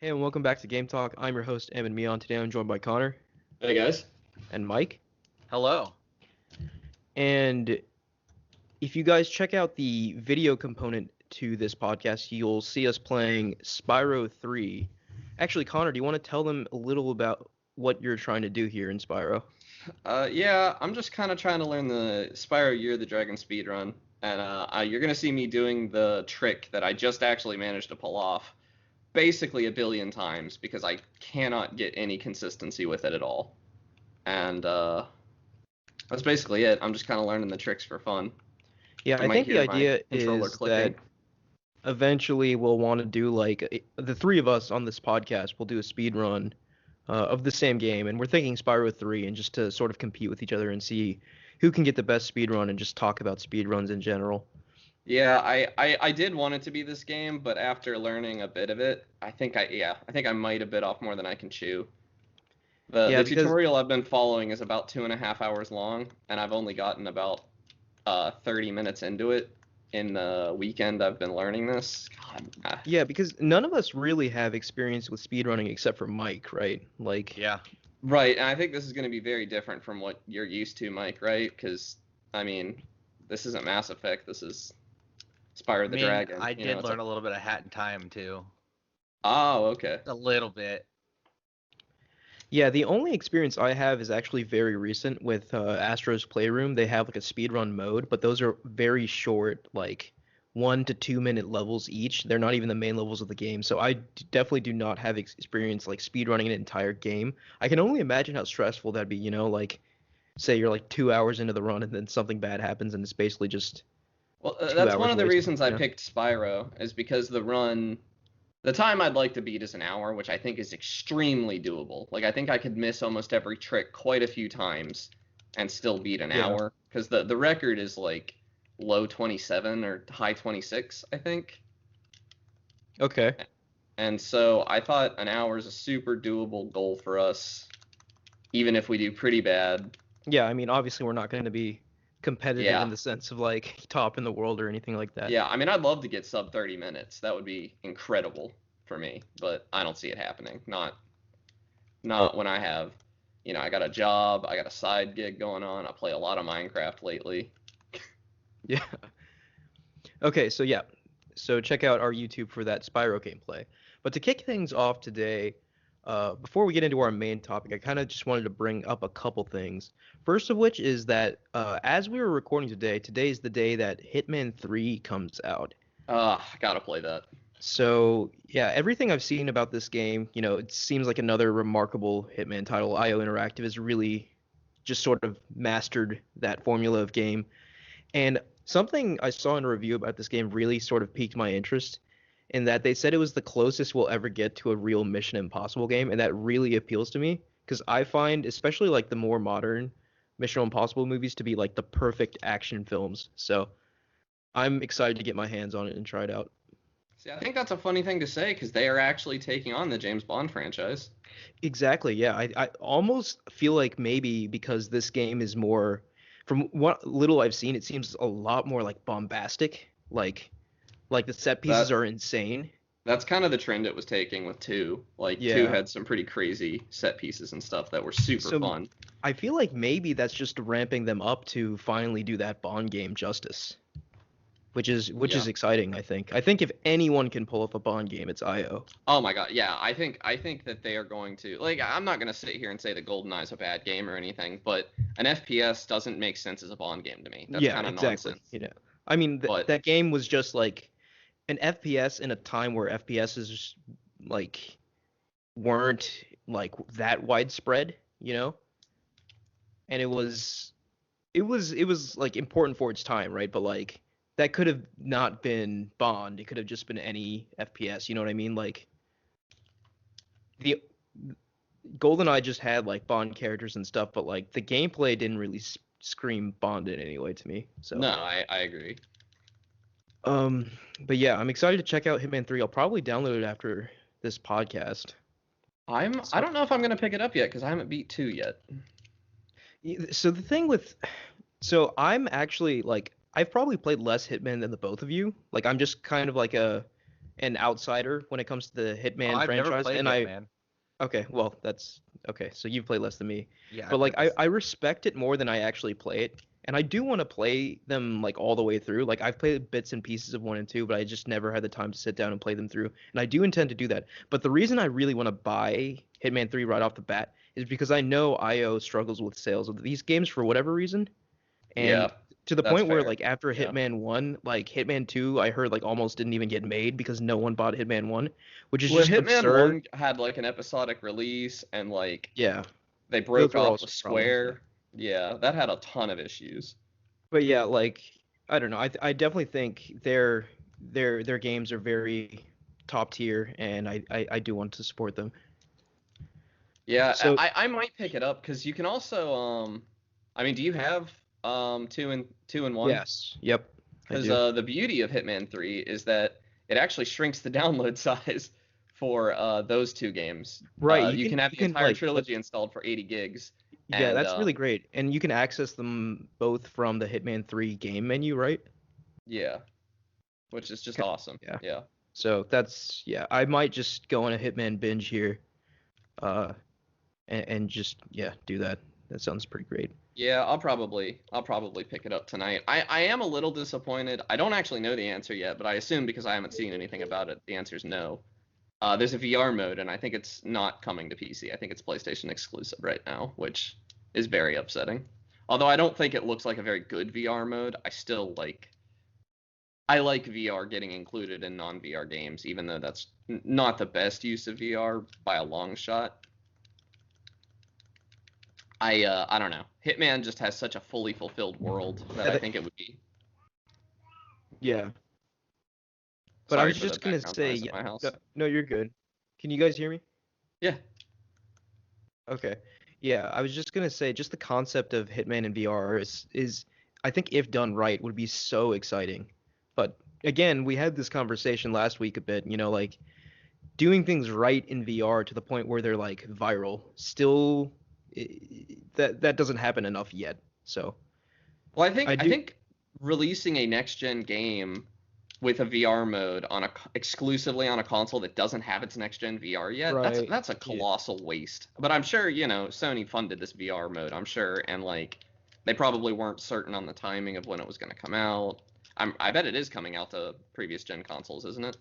Hey, and welcome back to Game Talk. I'm your host, Evan Mion. Today I'm joined by Connor Hey guys. and Mike. Hello. And if you guys check out the video component to this podcast, you'll see us playing Spyro 3. Actually, Connor, do you want to tell them a little about what you're trying to do here in Spyro? Yeah, I'm just kind of trying to learn the Spyro Year the Dragon speedrun, and you're gonna see me doing the trick that I just actually managed to pull off, basically a billion times because I cannot get any consistency with it at all. And that's basically it. I'm just kind of learning the tricks for fun. Yeah, You I might think the hear my idea controller is that clicking. eventually we'll want to do the three of us on this podcast will do a speed run of the same game, and we're thinking Spyro 3, and just to sort of compete with each other and see who can get the best speed run and just talk about speed runs in general. Yeah, I did want it to be this game, but after learning a bit of it, I think I might have bit off more than I can chew. The Yeah, the because tutorial I've been following is about 2.5 hours long, and I've only gotten about 30 minutes into it in the weekend I've been learning this. because none of us really have experience with speedrunning except for Mike, right? Yeah. Right, and I think this is going to be very different from what you're used to, Mike, right? Because, I mean, this isn't Mass Effect, this is I Spyro the mean, Dragon. I You know, did it's learn like, a little bit of Hat in Time too. oh, okay. A little bit. Yeah, the only experience I have is actually very recent with Astro's Playroom. They have like a speedrun mode, but those are very short, like 1 to 2 minute levels each. They're not even the main levels of the game. So definitely do not have experience like speedrunning an entire game. I can only imagine how stressful that'd be, like say you're like 2 hours into the run and then something bad happens and it's basically just Well, two that's one hours of the wasted, reasons I picked Spyro, is because the time I'd like to beat is an hour, which I think is extremely doable. Like, I think I could miss almost every trick quite a few times and still beat an Yeah. hour, because the record is like low 27 or high 26, I think. Okay. And so I thought an hour is a super doable goal for us, even if we do pretty bad. Yeah, I mean, obviously we're not going to be competitive in Yeah. the sense of like top in the world or anything like that. Yeah, I mean, I'd love to get sub 30 minutes. That would be incredible for me, but I don't see it happening. Not when I have, I got a job, I got a side gig going on. I play a lot of Minecraft lately. Yeah. Okay, so yeah. So check out our YouTube for that Spyro gameplay. But to kick things off today, before we get into our main topic, I kind of just wanted to bring up a couple things. First of which is that as we were recording today, today is the day that Hitman 3 comes out. I gotta play that. So yeah, everything I've seen about this game, it seems like another remarkable Hitman title. IO Interactive has really just sort of mastered that formula of game. And something I saw in a review about this game really sort of piqued my interest in that they said it was the closest we'll ever get to a real Mission Impossible game, and that really appeals to me because I find, especially like the more modern Mission Impossible movies, to be like the perfect action films. So I'm excited to get my hands on it and try it out. See, I think that's a funny thing to say because they are actually taking on the James Bond franchise. Exactly, yeah. I almost feel like maybe because this game is more, from what little I've seen, it seems a lot more like bombastic. Like the set pieces That are insane. that's kind of the trend it was taking with two. Like two Yeah. had some pretty crazy set pieces and stuff that were super So fun. I feel like maybe that's just ramping them up to finally do that Bond game justice, which is Yeah. exciting, I think. I think if anyone can pull off a Bond game, it's IO. Oh my God, yeah. I think that they are going to, like, I'm not gonna sit here and say that GoldenEye's a bad game or anything, but an FPS doesn't make sense as a Bond game to me. That's Yeah, kind of exactly. nonsense. I mean But that game was just like an FPS in a time where FPSs like weren't like that widespread, and it was like important for its time, right? But like that could have not been Bond. It could have just been any FPS. You know what I mean? Like the GoldenEye just had like Bond characters and stuff, but like the gameplay didn't really scream Bond in any way to me. So, no, I agree. um, but yeah, I'm excited to check out Hitman 3. I'll probably download it after this podcast. I So, don't know if I'm gonna pick it up yet because I haven't beat two yet. so the thing with, so I'm actually like I've probably played less Hitman than the both of you. Like I'm just kind of like an outsider when it comes to the Hitman I've never franchise, played and Hitman. okay, well, that's okay. So you've played less than me. Yeah, But like played I respect it more than I actually play it. And I do want to play them like all the way through. Like I've played bits and pieces of 1 and 2, but I just never had the time to sit down and play them through. And I do intend to do that. But the reason I really want to buy Hitman 3 right off the bat is because I know IO struggles with sales of these games for whatever reason. Yeah, And to the that's point where fair. like after Yeah. Hitman 1, like Hitman 2, I heard like almost didn't even get made because no one bought Hitman 1, which is Well, just Hitman absurd. 1 had like an episodic release and like Yeah. they Those broke were off also with problems, yeah. Square. Yeah, that had a ton of issues. But yeah, like I don't know. I definitely think their games are very top tier, and I do want to support them. Yeah, So I might pick it up because you can also I mean, do you have 2 and 1? yes, yep, I Because do. the beauty of Hitman 3 is that it actually shrinks the download size for those two games. Right, You can have you the can entire like trilogy installed for 80 gigs, yeah, and that's really great, and you can access them both from the Hitman 3 game menu, right? yeah, which is just Okay, awesome. yeah. Yeah. So that's yeah, I might just go on a Hitman binge here, uh, and just yeah, do that. That sounds pretty great. Yeah, I'll probably pick it up tonight. I am a little disappointed. I don't actually know the answer yet, but I assume because I haven't seen anything about it, the answer is no. There's a VR mode, and I think it's not coming to PC. I think it's PlayStation exclusive right now, which is very upsetting. Although I don't think it looks like a very good VR mode, I like VR getting included in non-VR games, even though that's not the best use of VR by a long shot. I don't know. Hitman just has such a fully fulfilled world that Yeah, I think it would be. yeah. But I Sorry was for the just gonna background say, noise yeah, at my no, house. no, you're good. Can you guys hear me? Yeah. Okay. Yeah, I was just gonna say, just the concept of Hitman in VR is I think if done right would be so exciting. But again, we had this conversation last week a bit, like doing things right in VR to the point where they're like viral. Still, that doesn't happen enough yet. So Well, I think I I do. think releasing a next gen game with a VR mode exclusively on a console that doesn't have its next gen VR yet, Right. that's a Yeah. colossal waste. But I'm sure, Sony funded this VR mode, I'm sure, and like they probably weren't certain on the timing of when it was going to come out. I bet it is coming out to previous gen consoles, isn't it?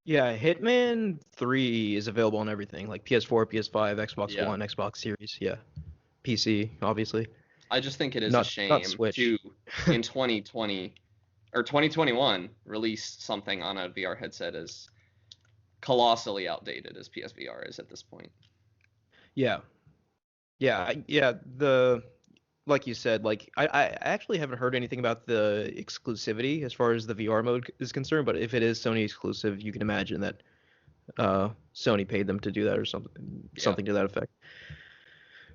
Yeah, Hitman 3 is available on everything, like PS4, PS5, Xbox Yeah. One, Xbox Series, yeah. PC, obviously. I just think it is a Not shame Switch. to in 2020 or 2021 release something on a VR headset as colossally outdated as PSVR is at this point. Yeah. Yeah, yeah, the like you said, like I actually haven't heard anything about the exclusivity as far as the VR mode is concerned, but if it is Sony exclusive, you can imagine that Sony paid them to do that or Yeah. something to that effect.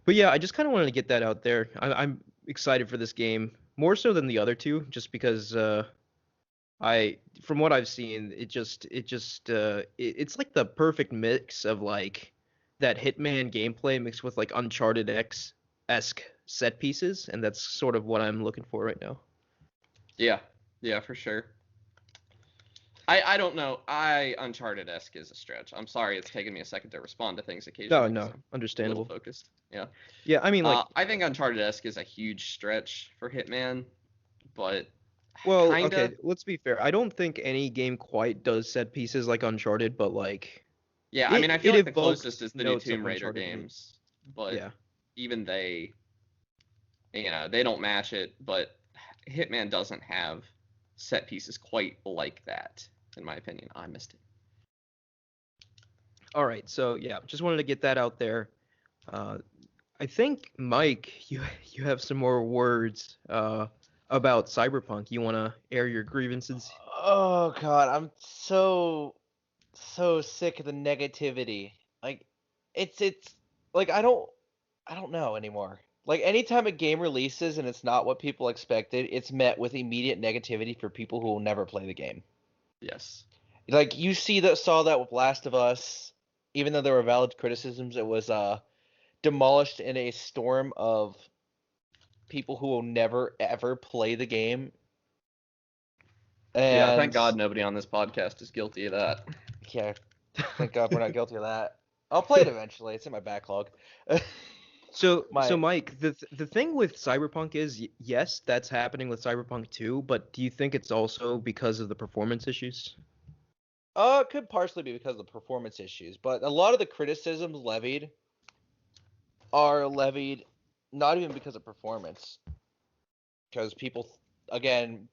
But yeah, I just kind of wanted to get that out there. I'm excited for this game more so than the other two, just because from what I've seen, it's like the perfect mix of like that Hitman gameplay mixed with like Uncharted X-esque set pieces, and that's sort of what I'm looking for right now. Yeah. Yeah, for sure. I don't know. Uncharted-esque is a stretch. I'm sorry it's taken me a second to respond to things No, occasionally because no, I'm a little understandable. focused. Yeah. Yeah, I mean like, I think Uncharted-esque is a huge stretch for Hitman, but well, kinda. okay, let's be fair. I don't think any game quite does set pieces like Uncharted, but like Yeah, I mean, I it feel like the closest evokes is the new notes Tomb of Raider Uncharted to me. games, but Yeah. even they don't match it. But Hitman doesn't have set pieces quite like that, in my opinion. I missed it. All right, so yeah, just wanted to get that out there. Uh, I think Mike, you have some more words about Cyberpunk. You want to air your grievances? Oh God, I'm so sick of the negativity. Like it's like I don't know anymore. Like anytime a game releases and it's not what people expected, it's met with immediate negativity for people who will never play the game. Yes. Like you saw that with Last of Us, even though there were valid criticisms, it was demolished in a storm of people who will never ever play the game. Yeah, thank And God nobody on this podcast is guilty of that. yeah, thank God we're not guilty of that. I'll play it eventually. It's in my backlog. So My Mike, the thing with Cyberpunk is yes, that's happening with Cyberpunk 2, but do you think it's also because of the performance issues? it could partially be because of the performance issues, but a lot of the criticisms levied are levied not even because of performance, because people, again,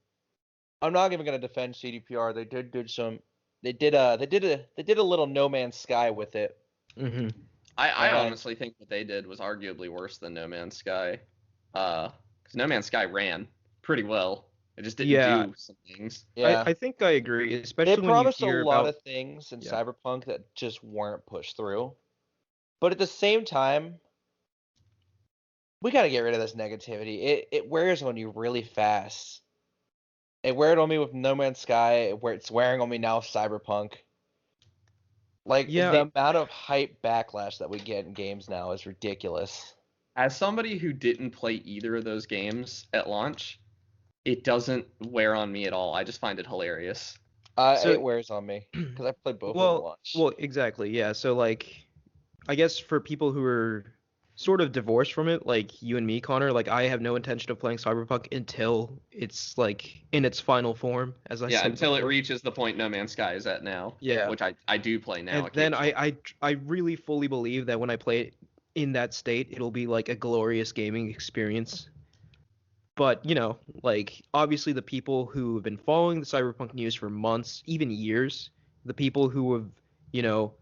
I'm not even going to defend CDPR. They did a little No Man's Sky with it. Mm-hmm. I And honestly think what they did was arguably worse than No Man's Sky. Because No Man's Sky ran pretty well. It just didn't Yeah, do some things. yeah, I think I agree, they especially when you promised a hear lot about of things in yeah. Cyberpunk that just weren't pushed through. But at the same time, we got to get rid of this negativity. It wears on you really fast. It wear on me with No Man's Sky, where it's wearing on me now with Cyberpunk. Like Yeah, the amount of hype backlash that we get in games now is ridiculous. As somebody who didn't play either of those games at launch, it doesn't wear on me at all. I just find it hilarious. So It wears on me because I played both of them at launch. well, exactly, yeah. So like, I guess for people who are sort of divorced from it, like you and me, Connor, like I have no intention of playing Cyberpunk until it's like in its final form, as I Yeah, said until it before. reaches the point No Man's Sky is at now. Yeah. Which I do play now. And then occasionally. I really fully believe that when I play it in that state, it'll be like a glorious gaming experience. But, you know, like obviously the people who have been following the Cyberpunk news for months, even years, the people who have, you know,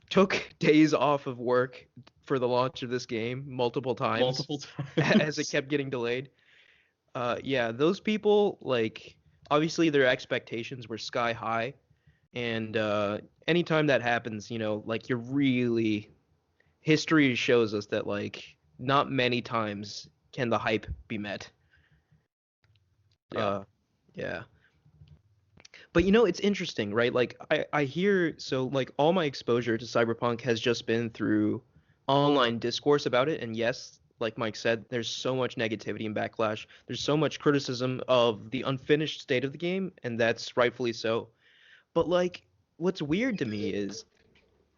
took days off of work for the launch of this game multiple times multiple times. as it kept getting delayed. Yeah, those people, like obviously their expectations were sky high, and anytime that happens, you know, like you're really history shows us that like not many times can the hype be met. Yeah. Yeah. But you know, it's interesting, right? Like I hear so like all my exposure to Cyberpunk has just been through online discourse about it, and yes, like Mike said, there's so much negativity and backlash. There's so much criticism of the unfinished state of the game, and that's rightfully so. But like what's weird to me is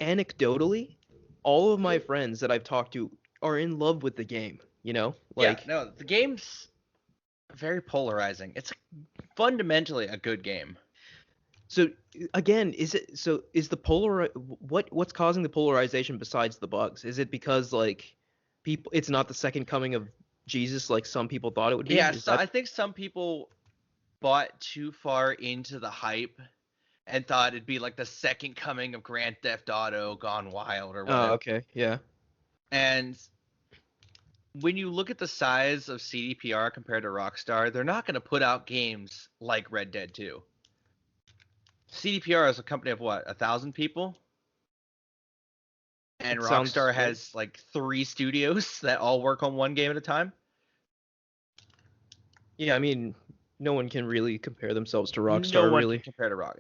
anecdotally, all of my friends that I've talked to are in love with the game, you know? Like Yeah, no, the game's very polarizing. It's fundamentally a good game. so again, is the what's causing the polarization besides the bugs? Is it because like people it's not the second coming of Jesus like some people thought it would be? Yeah, Is so I that think some people bought too far into the hype and thought it'd be like the second coming of Grand Theft Auto Gone Wild or whatever. Oh, okay. Yeah. And when you look at the size of CDPR compared to Rockstar, they're not going to put out games like Red Dead 2. CDPR is a company of what, 1,000 people? And It sounds Rockstar right. has like 3 studios that all work on one game at a time. Yeah, I mean, no one can really compare themselves to No Rockstar, one really. can compare to Rock.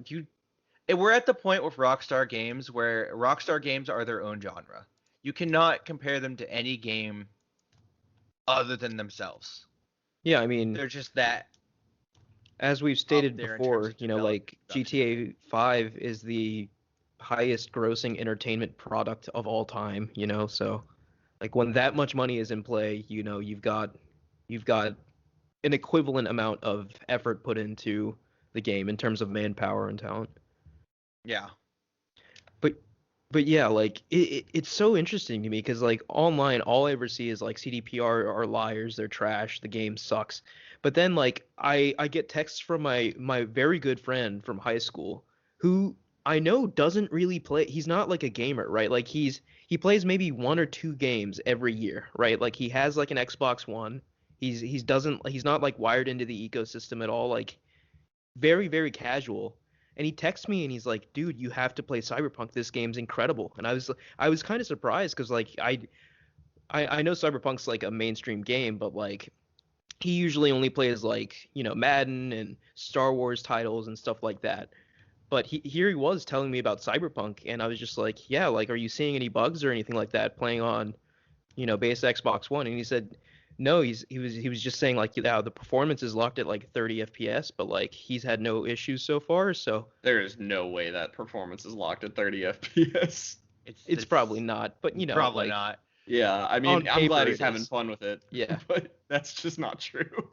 We're at the point with Rockstar games where Rockstar games are their own genre. You cannot compare them to any game other than themselves. Yeah, I mean, They're just that. as we've stated there in terms before, of you know, like development GTA 5 is the highest grossing entertainment product of all time, you know, so like when that much money is in play, you know, you've got an equivalent amount of effort put into the game in terms of manpower and talent. Yeah. But yeah, like it's so interesting to me because like online, all I ever see is like CDPR are liars, they're trash, the game sucks. But then like I get texts from my very good friend from high school who I know doesn't really play. He's not like a gamer, right? Like he plays maybe one or two games every year, right? Like he has like an Xbox One. He's not like wired into the ecosystem at all. Like very very casual, and he texts me and he's like, dude, you have to play Cyberpunk, this game's incredible. And I was kind of surprised because like I know Cyberpunk's like a mainstream game, but like he usually only plays like, you know, Madden and Star Wars titles and stuff like that. But here he was telling me about Cyberpunk, and I was just like, yeah, like, are you seeing any bugs or anything like that playing on, you know, base Xbox One? And he said No, he was just saying like yeah, the performance is locked at like 30 FPS, but like he's had no issues so far, so There is no way that performance is locked at 30 FPS. it's probably not. But probably like not. Yeah, I on mean, I'm glad paper he's it having is. fun with it, Yeah. but that's just not true.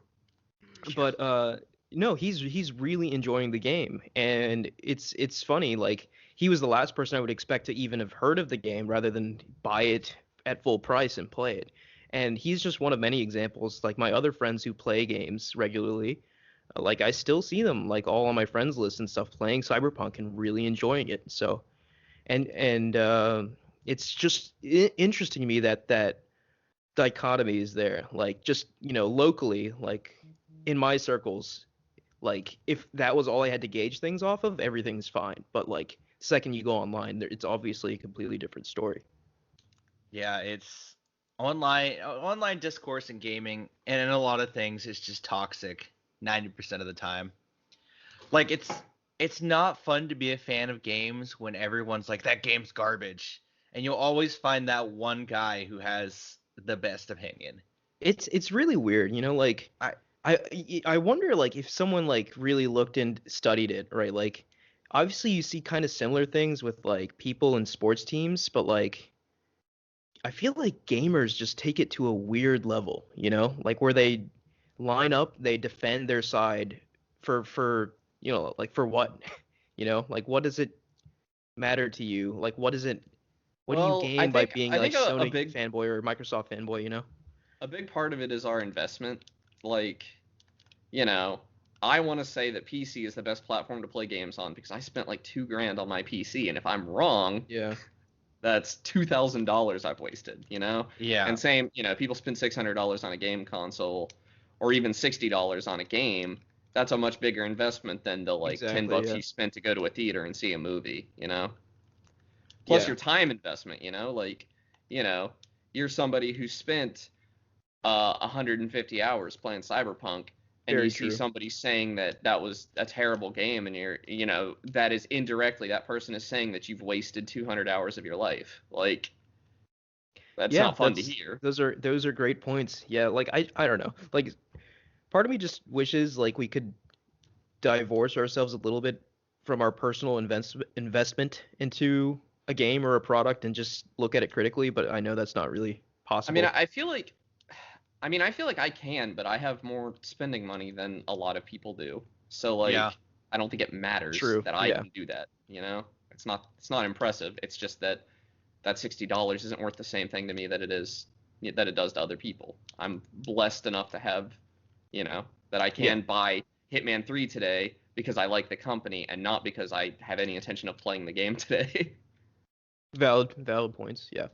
But no, he's really enjoying the game, and it's funny. Like he was the last person I would expect to even have heard of the game, rather than buy it at full price and play it. And he's just one of many examples. Like my other friends who play games regularly, like I still see them like all on my friends list and stuff playing Cyberpunk and really enjoying it. So and it's just interesting to me that dichotomy is there. Like just locally, like in my circles, like if that was all I had to gauge things off of, everything's fine. But like second you go online, it's obviously a completely different story. Yeah, it's online discourse in gaming and in a lot of things is just toxic 90% of the time. Like it's not fun to be a fan of games when everyone's like that game's garbage and you'll always find that one guy who has the best opinion. It's really weird, like I wonder like if someone like really looked and studied it, right? Like obviously you see kind of similar things with like people in sports teams, but like I feel like gamers just take it to a weird level, like where they line up, they defend their side for like for what? Like what does it matter to you? Like what do you Well, I gain by think being I like think a Sony big fanboy or Microsoft fanboy? a big part of it is our investment. Like, you know, I want to say that PC is the best platform to play games on because I spent like 2 grand on my PC, and if I'm wrong, Yeah. that's $2,000 I've wasted, you know? Yeah. And same, people spend $600 on a game console or even $60 on a game. That's a much bigger investment than the like 10 Exactly, bucks yeah. you spent to go to a theater and see a movie, you know? Plus Yeah. your time investment, like, you know, you're somebody who spent 150 hours playing Cyberpunk, and you Very see true. somebody saying that that was a terrible game, and that is indirectly that person is saying that you've wasted 200 hours of your life. Like, that's Yeah, not fun to that's hear. those are great points. Yeah, like I don't know. Like part of me just wishes like we could divorce ourselves a little bit from our personal investment into a game or a product and just look at it critically, but I know that's not really I mean, possible. I feel like I can, but I have more spending money than a lot of people do. So Yeah. like, I don't think it matters True. that I Yeah. can do that. It's not impressive. It's just that $60 isn't worth the same thing to me that it does to other people. I'm blessed enough to have, that I Yeah. can buy Hitman 3 today because I like the company and not because I have any intention of playing the game today. Valid points. Yeah.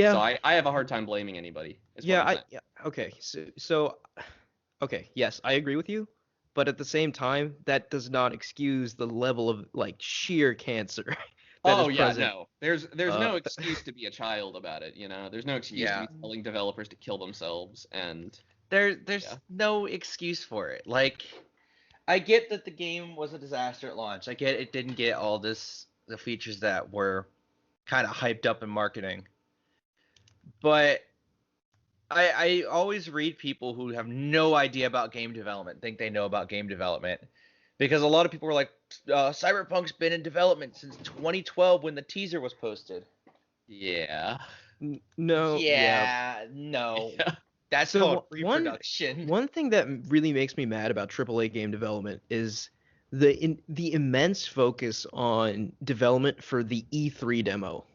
So Yeah. I have a hard time blaming anybody, is what Yeah, I'm saying. okay. So okay, yes, I agree with you, but at the same time, that does not excuse the level of like sheer cancer that is Oh yeah, present. no. There's Uh no excuse to be a child about it. There's no excuse to Yeah. be telling developers to kill themselves and There's yeah. no excuse for it. Like I get that the game was a disaster at launch. I get it didn't get all the features that were kind of hyped up in marketing. But I always read people who have no idea about game development think they know about game development because a lot of people were like, Cyberpunk's been in development since 2012 when the teaser was posted. Yeah. no, yeah. Yeah, no, Yeah. that's So called pre-production. one thing that really makes me mad about AAA game development is the immense focus on development for the E3 demo.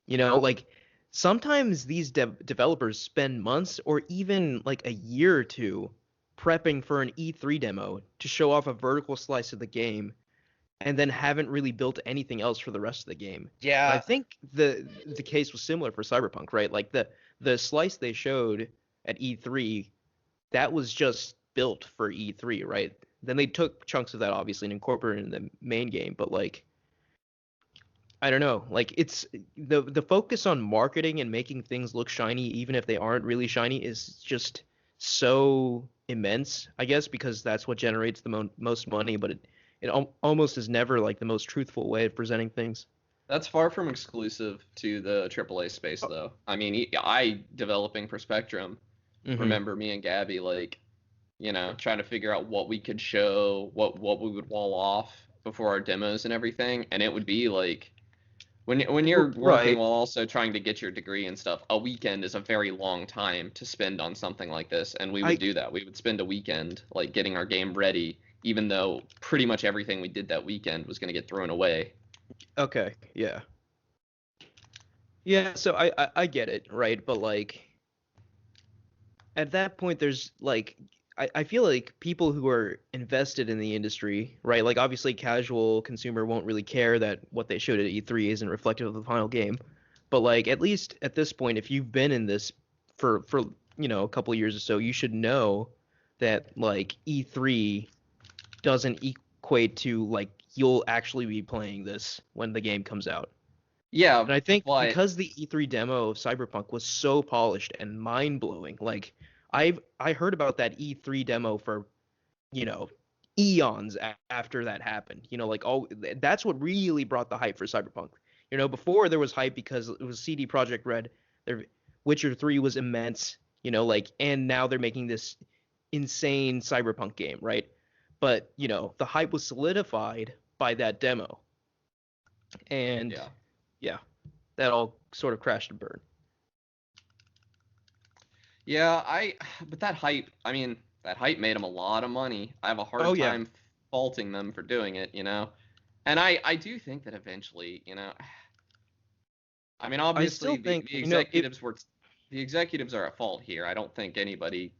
Like sometimes these developers spend months or even like a year or two prepping for an E3 demo to show off a vertical slice of the game and then haven't really built anything else for the rest of the game. And I Yeah, think the case was similar for Cyberpunk, right? Like the slice they showed at E3, that was just built for E3, right? Then they took chunks of that obviously and incorporated it in the main game, but like I don't know. Like it's the focus on marketing and making things look shiny, even if they aren't really shiny, is just so immense. I guess because that's what generates the most money, but it almost is never like the most truthful way of presenting things. That's far from exclusive to the AAA space, though. I mean, I developing for Spectrum. Mhm. Remember me and Gabby, like, trying to figure out what we could show, what we would wall off before our demos and everything, and it would be like when you're working Right. while also trying to get your degree and stuff, a weekend is a very long time to spend on something like this, and we would do that. We would spend a weekend like getting our game ready, even though pretty much everything we did that weekend was going to get thrown away. Okay, yeah. Yeah, so I get it, right? But like at that point there's like I feel like people who are invested in the industry, right? Like obviously casual consumer won't really care that what they showed at E3 isn't reflective of the final game. But like at least at this point, if you've been in this for a couple of years or so, you should know that like E3 doesn't equate to like you'll actually be playing this when the game comes out. Yeah, And I think but because the E3 demo of Cyberpunk was so polished and mind-blowing, like I heard about that E3 demo for, you know, eons after that happened. Like that's what really brought the hype for Cyberpunk. Before there was hype because it was CD Projekt Red. Their Witcher 3 was immense, like and now they're making this insane Cyberpunk game, right? But, the hype was solidified by that demo. And yeah, that all sort of crashed and burned. Yeah, but that hype, I mean, that hype made them a lot of money. I have a hard time faulting them for doing it, And I do think that eventually, I mean, obviously the executives the executives are at fault here. I don't think anybody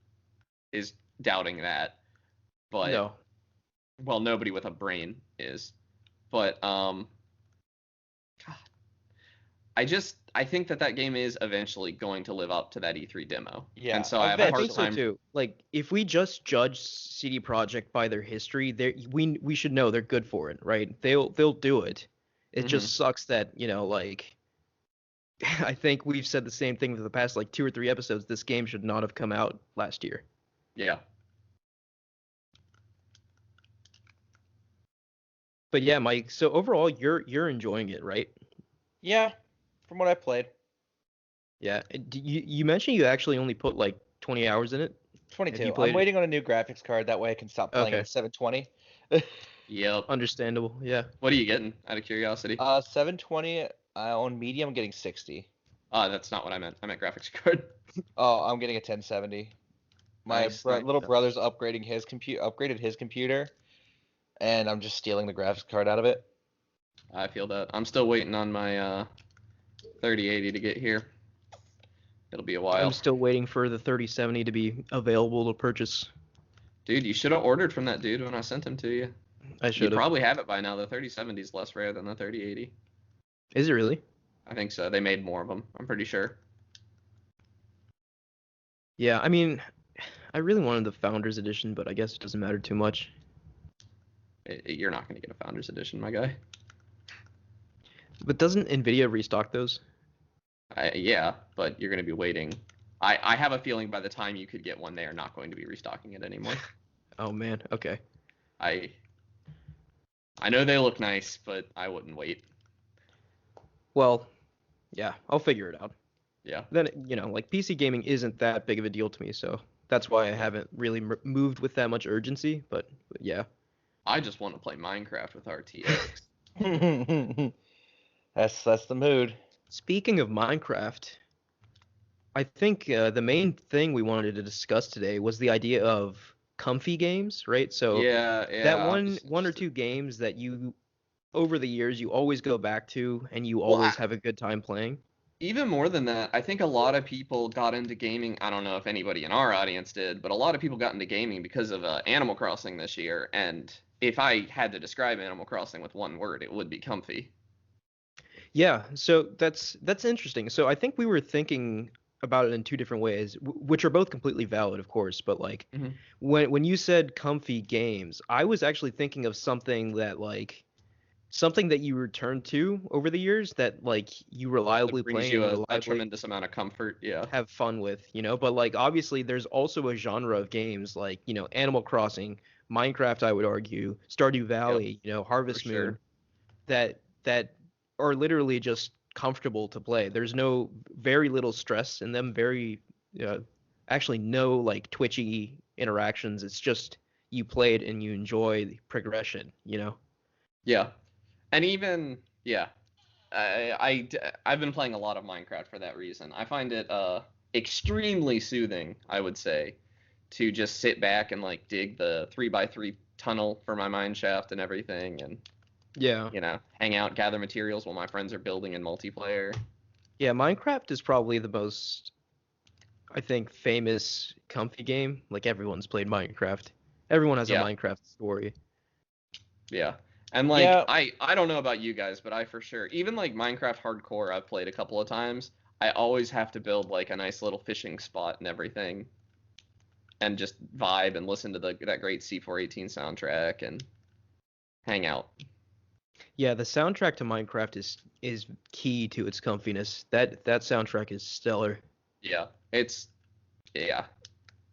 is doubting that. But no. Well, nobody with a brain is. But God, I think that game is eventually going to live up to that E3 demo. Yeah, and so I have a hard time. So too. Like if we just judge CD Projekt by their history, we should know they're good for it, right? They'll do it. It just sucks that, like I think we've said the same thing for the past like 2 or 3 episodes. This game should not have come out last year. Yeah. But yeah, Mike, so overall you're enjoying it, right? Yeah, from what I played. Yeah. You mentioned you actually only put like 20 hours in it? 22. I'm waiting on a new graphics card. That way I can stop playing at 720. Yep. Understandable. Yeah. What are you getting, out of curiosity? 720 on medium. I'm getting 60. That's not what I meant. I meant graphics card. Oh, I'm getting a 1070. My little brother's upgraded his computer, and I'm just stealing the graphics card out of it. I feel that. I'm still waiting on my 3080 to get here. It'll be a while. I'm still waiting for the 3070 to be available to purchase. Dude, you should have ordered from that dude when I sent him to you. I should have. You probably have it by now. The 3070 is less rare than the 3080. Is it really? I think so. They made more of them. I'm pretty sure. Yeah, I mean, I really wanted the Founders Edition, but I guess it doesn't matter too much. You're not going to get a Founders Edition, my guy. But doesn't NVIDIA restock those? Yeah, but you're going to be waiting. I have a feeling by the time you could get one, they are not going to be restocking it anymore. Oh, man. Okay. I know they look nice, but I wouldn't wait. Well, yeah, I'll figure it out. Yeah. Then, like PC gaming isn't that big of a deal to me, so that's why I haven't really moved with that much urgency, but yeah. I just want to play Minecraft with RTX. That's the mood. Speaking of Minecraft, I think the main thing we wanted to discuss today was the idea of comfy games, right? So that one or two games that you over the years you always go back to and you always have a good time playing. Even more than that, I think a lot of people got into gaming. I don't know if anybody in our audience did, but a lot of people got into gaming because of Animal Crossing this year. And if I had to describe Animal Crossing with one word, it would be comfy. Yeah, so that's interesting. So I think we were thinking about it in 2 different ways, which are both completely valid, of course. But like when you said comfy games, I was actually thinking of something that you return to over the years that like you reliably play and a tremendous amount of comfort. Yeah, have fun with, But like obviously there's also a genre of games like Animal Crossing, Minecraft, I would argue, Stardew Valley, Harvest Moon, that are literally just comfortable to play. There's very little stress in them, uh, actually no like twitchy interactions. It's just you play it and you enjoy the progression, you know? Yeah. And even yeah, I've been playing a lot of Minecraft for that reason. I find it extremely soothing, I would say, to just sit back and like dig the 3x3 tunnel for my mine shaft and everything, and Yeah. hang out, gather materials while my friends are building in multiplayer. Yeah, Minecraft is probably the most, I think, famous comfy game. Like everyone's played Minecraft. Everyone has a Yeah, Minecraft story. yeah. And like Yeah, I don't know about you guys, but I for sure, even like Minecraft Hardcore I've played a couple of times, I always have to build like a nice little fishing spot and everything and just vibe and listen to that great C418 soundtrack and hang out. Yeah, the soundtrack to Minecraft is key to its comfiness. That soundtrack is stellar. Yeah. It's yeah.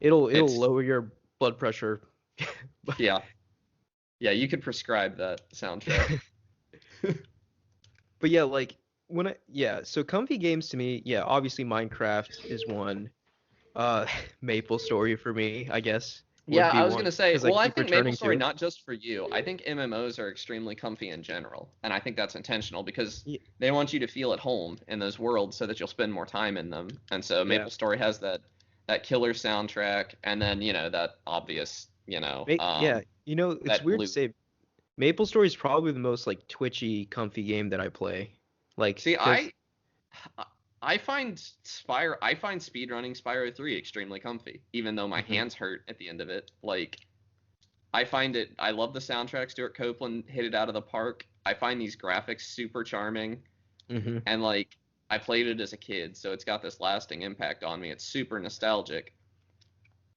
It'll It's lower your blood pressure. yeah. Yeah, you could prescribe that soundtrack. But yeah, like so comfy games to me, yeah, obviously Minecraft is one. Uh, Maple Story for me, I guess, would Yeah, be I was one gonna say, because I well, I keep think returning MapleStory to. not just for you. I think MMOs are extremely comfy in general, and I think that's intentional because Y- they want you to feel at home in those worlds so that you'll spend more time in them. And so Yeah, MapleStory has that killer soundtrack, and then that obvious, yeah, it's that weird to loop. say Maple Story is probably the most like twitchy, comfy game that I play. Like, See, because I find speedrunning Spyro 3 extremely comfy, even though my hands hurt at the end of it. Like I love the soundtrack. Stuart Copeland hit it out of the park. I find these graphics super charming, hmm and like I played it as a kid, so it's got this lasting impact on me. It's super nostalgic,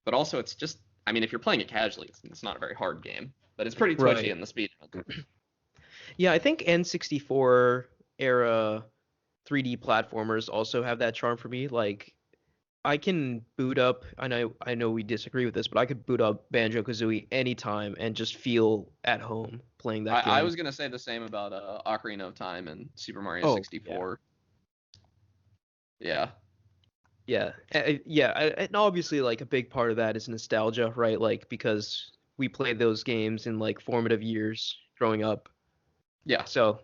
but also it's just, I mean, if you're playing it casually, it's not a very hard game, but it's pretty twitchy Right. in the speedrun. Yeah, I think N64 era 3D platformers also have that charm for me. Like, I can boot up. I know we disagree with this, but I could boot up Banjo-Kazooie anytime and just feel at home playing that I game. was gonna say the same about Ocarina of Time and Super Mario Oh, yeah. 64. Yeah, Yeah. Yeah, and obviously like a big part of that is nostalgia, right? Like because we played those games in like formative years growing up. yeah. So,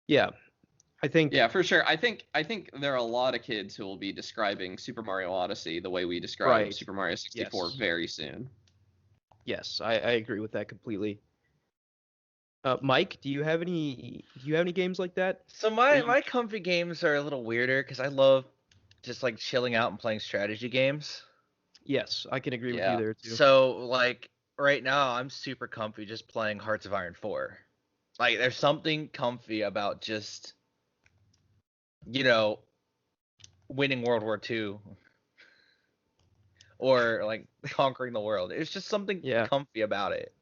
yeah, I think Yeah, for sure. I think there are a lot of kids who will be describing Super Mario Odyssey the way we describe right. Super Mario 64 Yes. very soon. Yes, I agree with that completely. Mike, do you have any games like that? So That my comfy games are a little weirder because I love just like chilling out and playing strategy games. Yes, I can agree with you Yeah. there too. So like right now I'm super comfy just playing Hearts of Iron 4. Like there's something comfy about just you know winning World War II or like conquering the world. It's just something Yeah. comfy about it.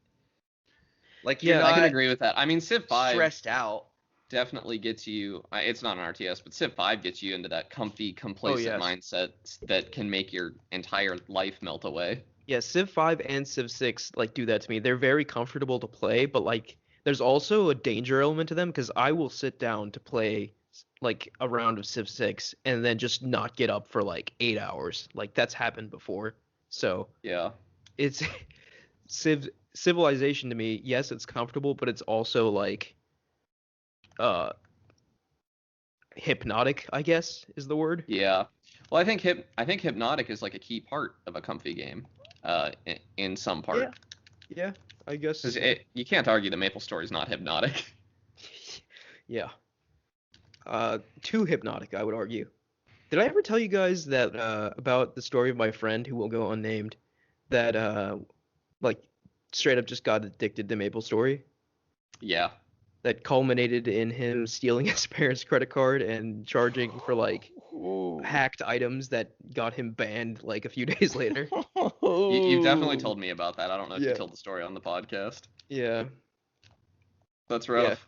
Like you're Yeah, I can not agree with that. I mean, Civ 5 stressed out. definitely gets you, it's not an RTS, but Civ 5 gets you into that comfy, oh complacent yes. mindset that can make your entire life melt away. Yeah, Civ 5 and Civ 6 like do that to me. They're very comfortable to play, but like there's also a danger element to them because I will sit down to play like a round of Civ 6 and then just not get up for like 8 hours. Like that's happened before. So, Yeah. it's Civilization to me, yes, it's comfortable, but it's also like uh hypnotic, I guess is the word. Yeah. Well, I think Hypnotic is like a key part of a comfy game, in some Yeah. part. Yeah, I guess. Because you can't argue that MapleStory is not hypnotic. Yeah. Too hypnotic, I would argue. Did I ever tell you guys that about the story of my friend who will go unnamed that like straight up just got addicted to MapleStory Yeah. that culminated in him stealing his parents' credit card and charging for like hacked items that got him banned like a few days later. You've definitely told me about that. I don't know if you Yeah. told the story on the podcast. Yeah. That's Yeah. rough.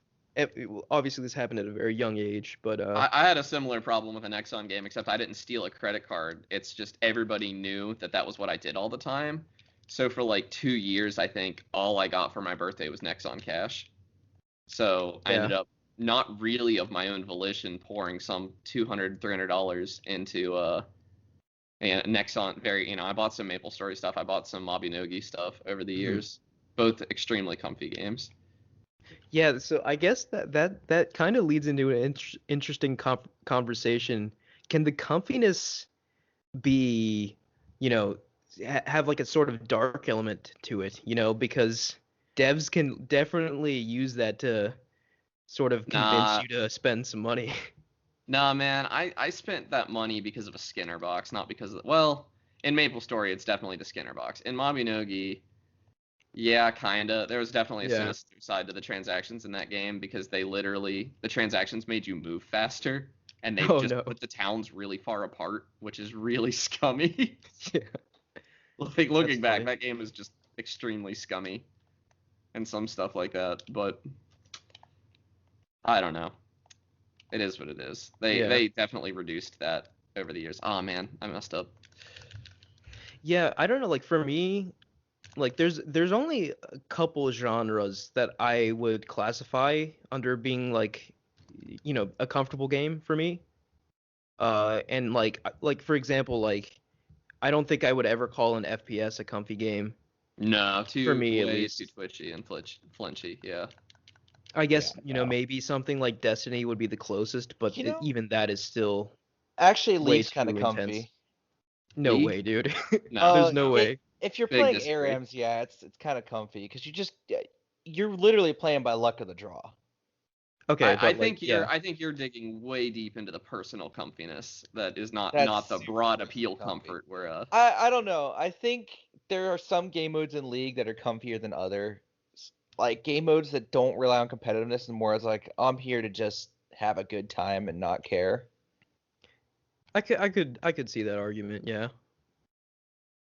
Obviously this happened at a very young age, but I had a similar problem with an Exxon game, except I didn't steal a credit card. It's just everybody knew that was what I did all the time. So for like 2 years, I think all I got for my birthday was Nexon Cash. So I ended yeah. up not really of my own volition, pouring some $200-$300 into and Nexon. I bought some MapleStory stuff. I bought some Mabinogi stuff over the years. Both extremely comfy games. Yeah, so I guess that kind of leads into an interesting conversation. Can the comfiness be, have like a sort of dark element to it, because devs can definitely use that to sort of convince you to spend some money. Nah, man, I spent that money because of a Skinner box, not because of well, in MapleStory it's definitely the Skinner box. In Mabinogi, yeah, kinda. There was definitely a sinister side to the transactions in that game because the transactions made you move faster, and they put the towns really far apart, which is really scummy. Yeah. Like looking back, that game is just extremely scummy, and some stuff like that. But I don't know. It is what it is. They definitely reduced that over the years. Oh man, I messed up. Yeah, I don't know. Like for me, like there's only a couple genres that I would classify under being like, a comfortable game for me. And like for example, like I don't think I would ever call an FPS a comfy game. No, for me at least. Too twitchy and flinchy. Yeah. I guess maybe something like Destiny would be the closest, but even that is still actually League's kind of comfy. Intense. No League? way, dude. No. There's no way. If you're playing ARAMs, yeah, it's kind of comfy because you're literally playing by luck of the draw. Okay, I think you're digging way deep into the personal comfiness that is not the broad appeal comfort where I don't know. I think there are some game modes in League that are comfier than other. Like game modes that don't rely on competitiveness and more as like I'm here to just have a good time and not care. I could see that argument, yeah.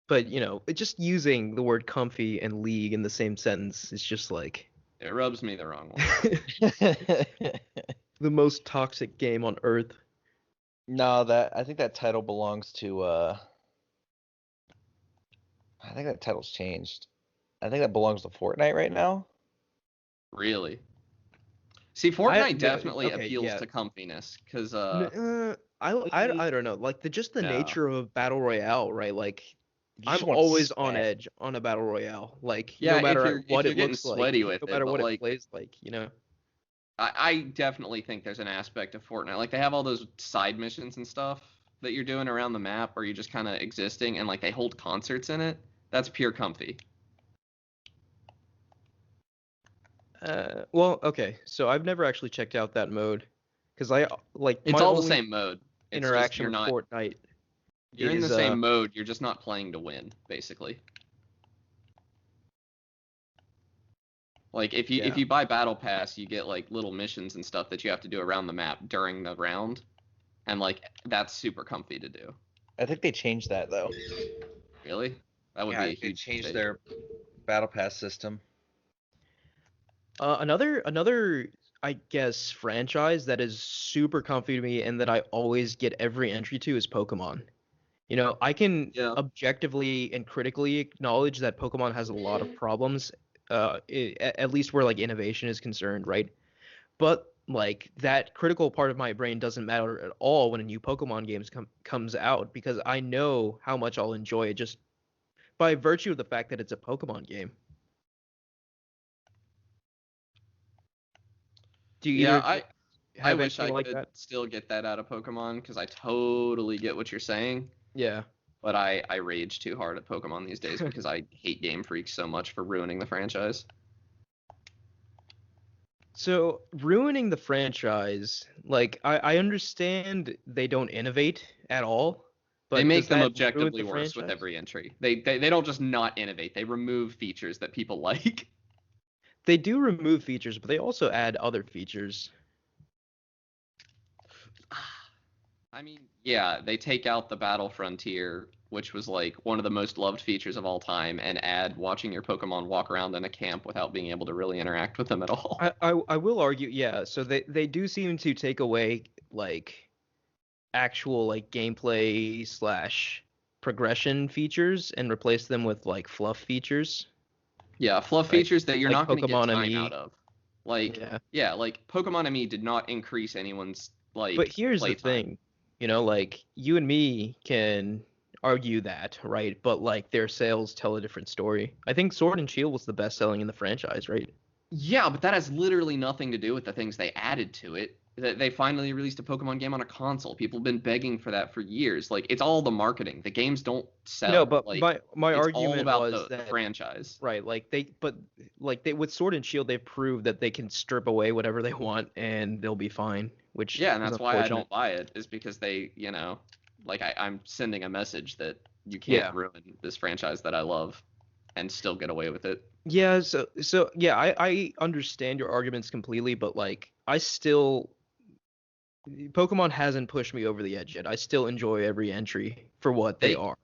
But just using the word comfy and League in the same sentence is just like it rubs me the wrong way. The most toxic game on earth. No, I think that title belongs to I think that title's changed. I think that belongs to Fortnite right now. Really? See, Fortnite definitely appeals to comfiness because I don't know, like the nature of battle royale, right? Like I'm want always to on edge on a battle royale, like Yeah, no matter if what you're it getting looks sweaty like, with no matter it, what but, it like, plays like, I definitely think there's an aspect of Fortnite. Like they have all those side missions and stuff that you're doing around the map where you're just kind of existing and like they hold concerts in it. That's pure comfy. Well, okay, so I've never actually checked out that mode because I like It's my all the only same mode. It's interaction just, with Fortnite. You're in the same mode. You're just not playing to win, basically. Like if you buy Battle Pass, you get like little missions and stuff that you have to do around the map during the round, and like that's super comfy to do. I think they changed that though. Really? That would be a huge they changed mistake. their Battle Pass system. Another I guess franchise that is super comfy to me and that I always get every entry to is Pokemon. I can objectively and critically acknowledge that Pokemon has a lot of problems, at least where like innovation is concerned, right? But like that critical part of my brain doesn't matter at all when a new Pokemon game comes out because I know how much I'll enjoy it just by virtue of the fact that it's a Pokemon game. Do you I wish I like could that? still get that out of Pokemon because I totally get what you're saying. Yeah. But I rage too hard at Pokemon these days because I hate Game Freak so much for ruining the franchise. So ruining the franchise, like I understand they don't innovate at all, but They make does them that objectively ruin the worse with franchise? every entry. They don't just not innovate. They remove features that people like. They do remove features, but they also add other features. I mean, yeah, they take out the Battle Frontier, which was like one of the most loved features of all time, and add watching your Pokemon walk around in a camp without being able to really interact with them at all. I will argue, yeah. So they do seem to take away like actual like gameplay slash progression features and replace them with like fluff features. Yeah, fluff Like- features that you're like not going to get Pokemon time ME. out of. Like, Yeah. yeah, like Pokemon ME did not increase anyone's like But here's the playtime. thing, like you and me can argue that, right? But like their sales tell a different story. I think Sword and Shield was the best selling in the franchise, right? Yeah, but that has literally nothing to do with the things they added to it. They finally released a Pokemon game on a console. People have been begging for that for years. Like, it's all the marketing. The games don't No, sell. but Like, my it's all argument about was the that franchise. right, like they with Sword and Shield they've proved that they can strip away whatever they want and they'll be fine, which Yeah, and is that's why I unfortunate. don't buy it, is because they, like I'm sending a message that you can't Yeah. ruin this franchise that I love and still get away with it. Yeah, so yeah, I understand your arguments completely, but like I still Pokemon hasn't pushed me over the edge yet. I still enjoy every entry for what they They are.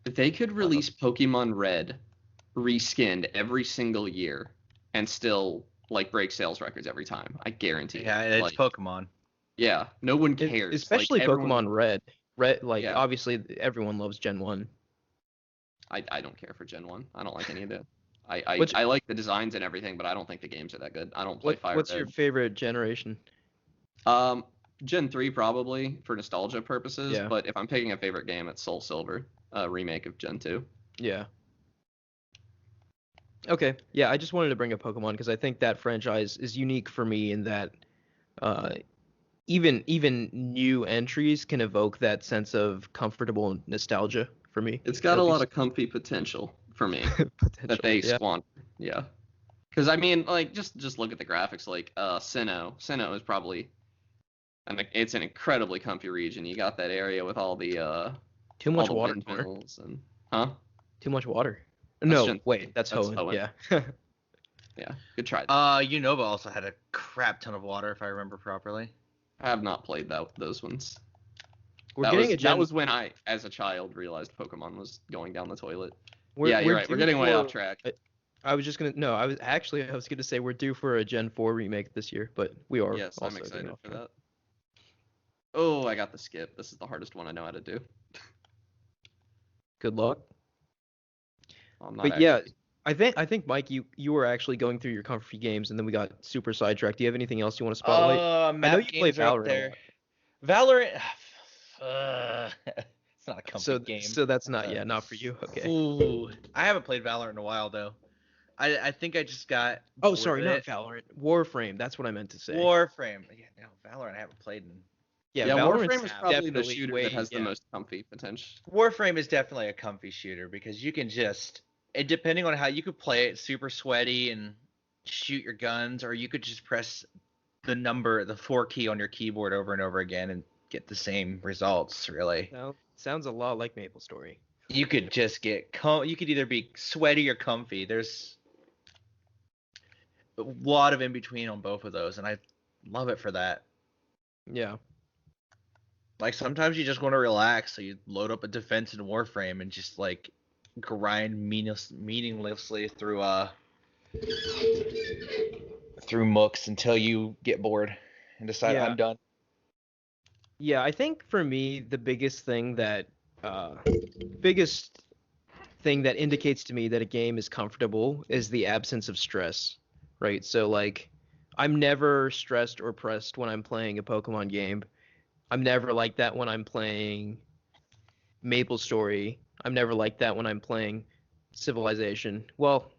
they could Uh, release Pokemon Red reskinned every single year and still like break sales records every time. I guarantee Yeah, it. it's Like, Pokemon. yeah, no one cares. Like Especially everyone, Pokemon Red. Red, like yeah, obviously everyone loves Gen 1. I don't care for Gen 1. I don't like any of it. I, I, What's I like the designs and everything, but I don't think the games are that good. I don't play Fire what's your Red. favorite generation? Um, Gen 3 probably for nostalgia purposes, Yeah. but if I'm picking a favorite game, it's Soul Silver, a remake of Gen 2. Yeah. Okay. Yeah, I just wanted to bring up Pokemon because I think that franchise is unique for me in that uh even new entries can evoke that sense of comfortable nostalgia for me, It's got at a lot least. of comfy potential for me that Potential. they Yeah. squander. Yeah. Because I mean, like, just look at the graphics. Like, Sinnoh. Sinnoh is probably it's an incredibly comfy region. You got that area with all the Too all much the water, Connor. windmills and huh? Too much water. That's No, Gen wait, 3. that's That's Hoenn. Hoenn. Yeah. Yeah, good try. Unova also had a crap ton of water, if I remember properly. I have not played those ones. We're getting a That Gen was when I, as a child, realized Pokemon was going down the toilet. we're Yeah, you're we're right. We're due getting way off for track. I was just gonna no, I was gonna say we're due for a Gen 4 remake this year, but we are Yes, I'm also getting excited off for track. that. Oh, I got the skip. This is the hardest one I know how to do. Good luck. I'm not But yeah, actually. I think Mike, you were actually going through your comfy games, and then we got super sidetracked. Do you have anything else you want to spotlight? I know Map you play games are up Valorant a there. lot. Valorant. It's not a comfy So game. so that's not for you. Okay. Ooh, I haven't played Valorant in a while though. I think I just got Oh, bored sorry, of not it. Valorant. Warframe. That's what I meant to say. Warframe. Yeah, no, Valorant I haven't played in. Yeah, Yeah, Valorant's Warframe is probably the definitely shooter way that has the yeah. most comfy potential. Warframe is definitely a comfy shooter because you can just, depending on how you could play it, super sweaty and shoot your guns, or you could just press the 4 key on your keyboard over and over again and get the same results. Really, Sounds a lot like MapleStory. you could just you could either be sweaty or comfy. There's a lot of in between on both of those, and I love it for that. Yeah. Like sometimes you just want to relax, so you load up a defense in Warframe and just like grind meaninglessly through mooks until you get bored and decide Yeah. I'm done. Yeah, I think for me the biggest thing that indicates to me that a game is comfortable is the absence of stress, right? So like I'm never stressed or pressed when I'm playing a Pokemon game. I'm never like that when I'm playing MapleStory. I'm never like that when I'm playing Civilization. Well,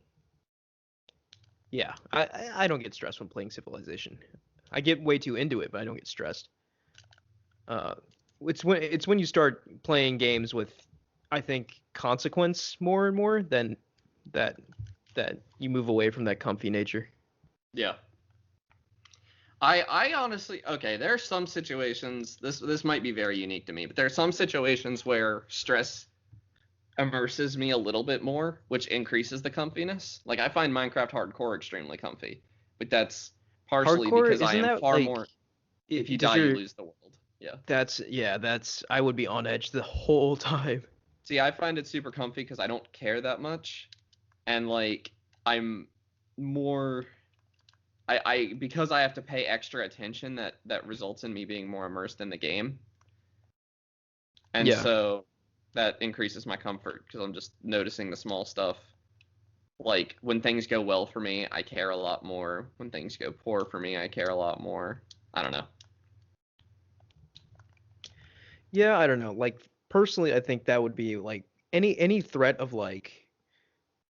yeah, I don't get stressed when playing Civilization. I get way too into it, but I don't get stressed. Uh, it's when you start playing games with, I think, consequence more and more than that that you move away from that comfy nature. Yeah. I honestly, okay, there are some situations, this might be very unique to me, but there are some situations where stress immerses me a little bit more, which increases the comfiness. Like I find Minecraft Hardcore extremely comfy, but that's partially Hardcore, because I isn't am that far like more, if you does die, you your lose the world. Yeah. that's I would be on edge the whole time. See, I find it super comfy because I don't care that much. And like I'm more because I have to pay extra attention, that results in me being more immersed in the game. And Yeah. so that increases my comfort because I'm just noticing the small stuff. Like when things go well for me, I care a lot more. When things go poor for me, I care a lot more. I don't know. Yeah, I don't know. Like personally, I think that would be like any threat of like,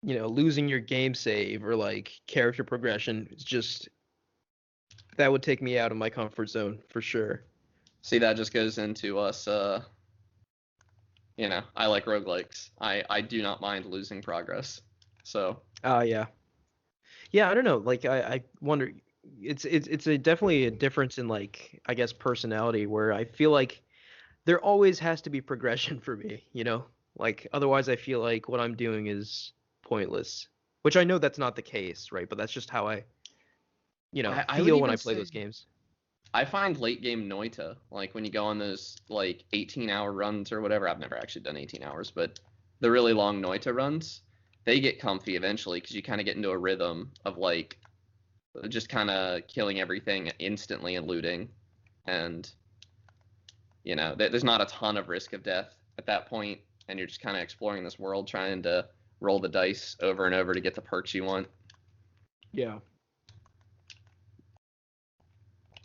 losing your game save or like character progression is just that would take me out of my comfort zone for sure. See, that just goes into us. I like roguelikes. I do not mind losing progress. So Yeah. Yeah, I don't know. Like I wonder it's definitely a difference in like I guess personality where I feel like there always has to be progression for me. Like otherwise I feel like what I'm doing is pointless. Which I know that's not the case, right? But that's just how I I would feel when even I play say those games. I find late game Noita, like when you go on those like 18-hour runs or whatever. I've never actually done 18 hours, but the really long Noita runs, they get comfy eventually because you kind of get into a rhythm of like just kind of killing everything instantly and looting, and there's not a ton of risk of death at that point, and you're just kind of exploring this world, trying to roll the dice over and over to get the perks you want. Yeah.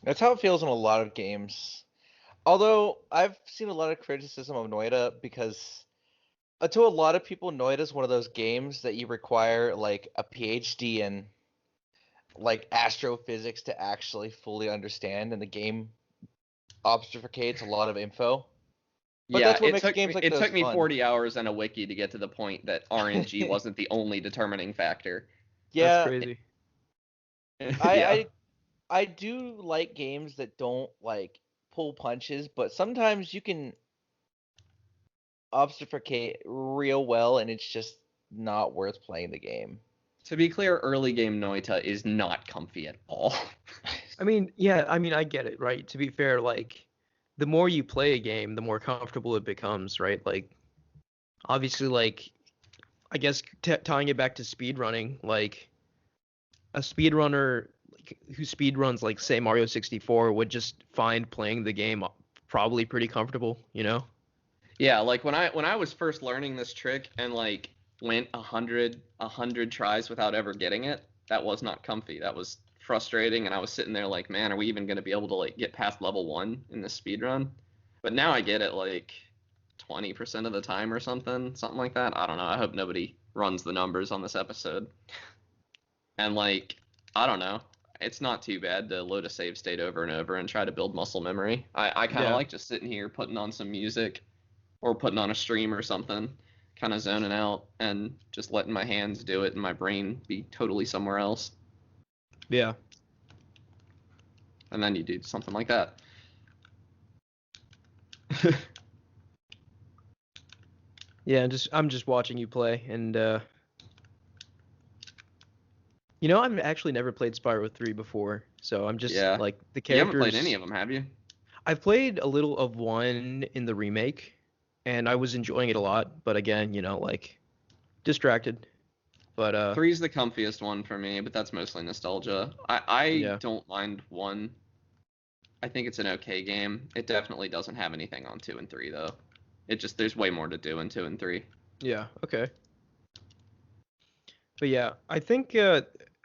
That's how it feels in a lot of games. Although I've seen a lot of criticism of Noita because to a lot of people, Noita is one of those games that you require like a PhD in like astrophysics to actually fully understand, and the game obfuscates a lot of info. But Yeah, that's what it makes took games me like it those took me fun. 40 hours and a wiki to get to the point that RNG wasn't the only determining factor. That's Yeah, crazy. I, Yeah. I I do like games that don't like pull punches, but sometimes you can obfuscate real well, and it's just not worth playing the game. To be clear, early game Noita is not comfy at all. I mean, yeah, I mean, I get it, right? To be fair, like the more you play a game, the more comfortable it becomes, right? Like obviously like I guess tying it back to speedrunning, like a speedrunner like, who speedruns like say Mario 64 would just find playing the game probably pretty comfortable. Yeah, like when I was first learning this trick and like went a hundred tries without ever getting it, that was not comfy. That was frustrating, and I was sitting there like, man, are we even gonna be able to like get past level 1 in this speed run? But now I get it like 20% of the time or something like that. I don't know. I hope nobody runs the numbers on this episode. And like, I don't know. It's not too bad to load a save state over and over and try to build muscle memory. I kind of Yeah. like just sitting here putting on some music or putting on a stream or something, kind of zoning out and just letting my hands do it and my brain be totally somewhere else. Yeah. And then you do something like that. Yeah, I'm just watching you play and I've actually never played Spyro 3 before, so I'm just Yeah. like the You haven't played any characters. of them, have you? I've played a little of one in the remake, and I was enjoying it a lot, but again, like distracted. But Three's the comfiest one for me, but that's mostly nostalgia. I yeah, don't mind one. I think it's an okay game. It definitely doesn't have anything on 2 and 3 though. There's way more to do in 2 and 3. yeah, okay. But yeah, I think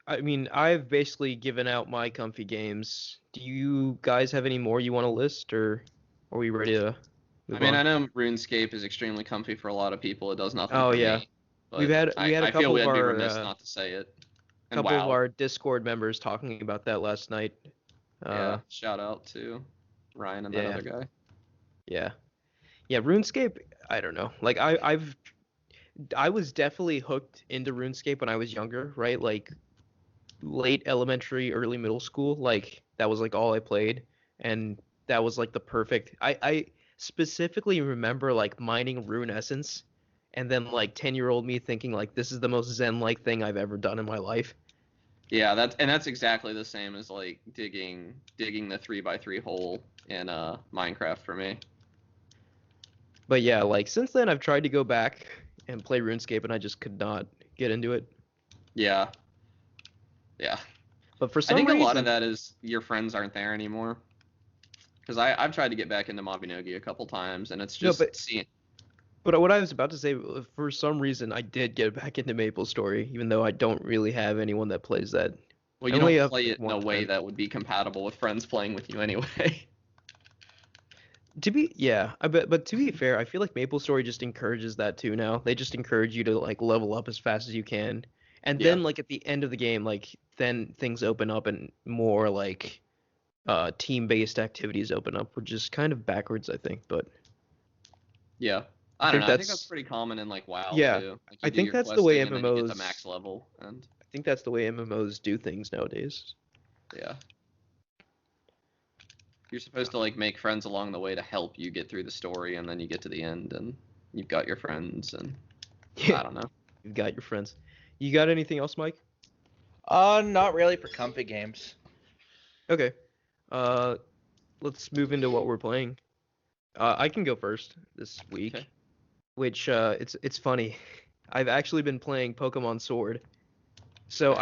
I mean I've basically given out my comfy games. Do you guys have any more you want to list, or are we ready to I move mean, on? I know RuneScape is extremely comfy for a lot of people. It does nothing Oh for yeah, me, we've but had we had a I feel couple of we'd be our remiss not to say it. And couple of WoW, our Discord members talking about that last night. yeah, Uh, shout out to Ryan and that yeah, other guy. yeah, yeah. RuneScape, I don't know. Like I was definitely hooked into RuneScape when I was younger, right? Like late elementary, early middle school. Like that was like all I played, and that was like the perfect. I specifically remember like mining rune essence, and then like 10-year-old me thinking like this is the most zen-like thing I've ever done in my life. Yeah, that's exactly the same as like digging the 3x3 hole in Minecraft for me. But yeah, like since then I've tried to go back and play RuneScape, and I just could not get into it. Yeah, yeah. But for I some think a lot of reason, that is your friends aren't there anymore. Because I've tried to get back into Mabinogi a couple times, and it's no, just but seeing. But what I was about to say, for some reason, I did get back into MapleStory, even though I don't really have anyone that plays that. Well, I you only don't have play like it in one a way friend. that would be compatible with friends playing with you anyway. Yeah, I bet, but to be fair, I feel like MapleStory just encourages that too now. They just encourage you to like level up as fast as you can. And Yeah. then like at the end of the game, like then things open up and more like team-based activities open up, which is kind of backwards, I think, but Yeah. I I don't think know. I think that's that's pretty common in like WoW yeah, too. Like I you do think your that's the way questing and then you get to MMOs max level and I think that's the way MMOs do things nowadays. yeah. You're supposed to like make friends along the way to help you get through the story and then you get to the end and you've got your friends and I Yeah, don't know. you've got your friends. You got anything else, Mike? Not really for comfy games. Okay. Uh, let's move into what we're playing. I can go first this week, Okay. which it's funny. I've actually been playing Pokemon Sword. So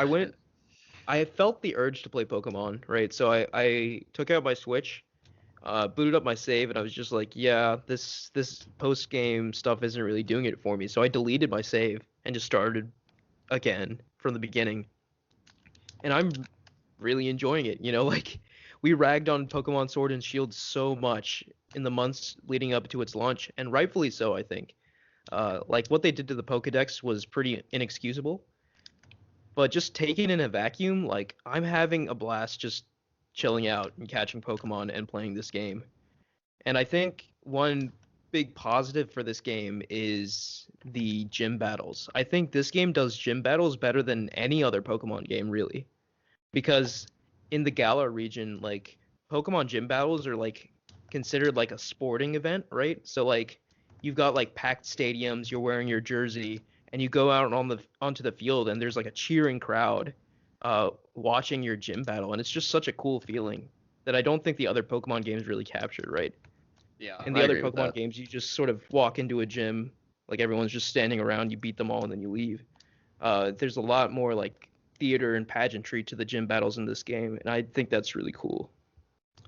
I felt the urge to play Pokemon, right? So I took out my Switch, booted up my save, and I was just like, yeah, this post game stuff isn't really doing it for me. So I deleted my save and just started again from the beginning. And I'm really enjoying it. Like we ragged on Pokemon Sword and Shield so much in the months leading up to its launch, and rightfully so, I think. Like what they did to the Pokedex was pretty inexcusable. But just taking in a vacuum, like I'm having a blast just chilling out and catching Pokemon and playing this game. And I think one big positive for this game is the gym battles. I think this game does gym battles better than any other Pokemon game, really. Because in the Galar region, like Pokemon gym battles are like considered like a sporting event, right? So like you've got like packed stadiums, you're wearing your jersey, and you go out onto the field, and there's like a cheering crowd, watching your gym battle, and it's just such a cool feeling that I don't think the other Pokemon games really captured, right? Yeah, In I the other agree with Pokemon that. games, you just sort of walk into a gym, like everyone's just standing around, you beat them all, and then you leave. There's a lot more like theater and pageantry to the gym battles in this game, and I think that's really cool.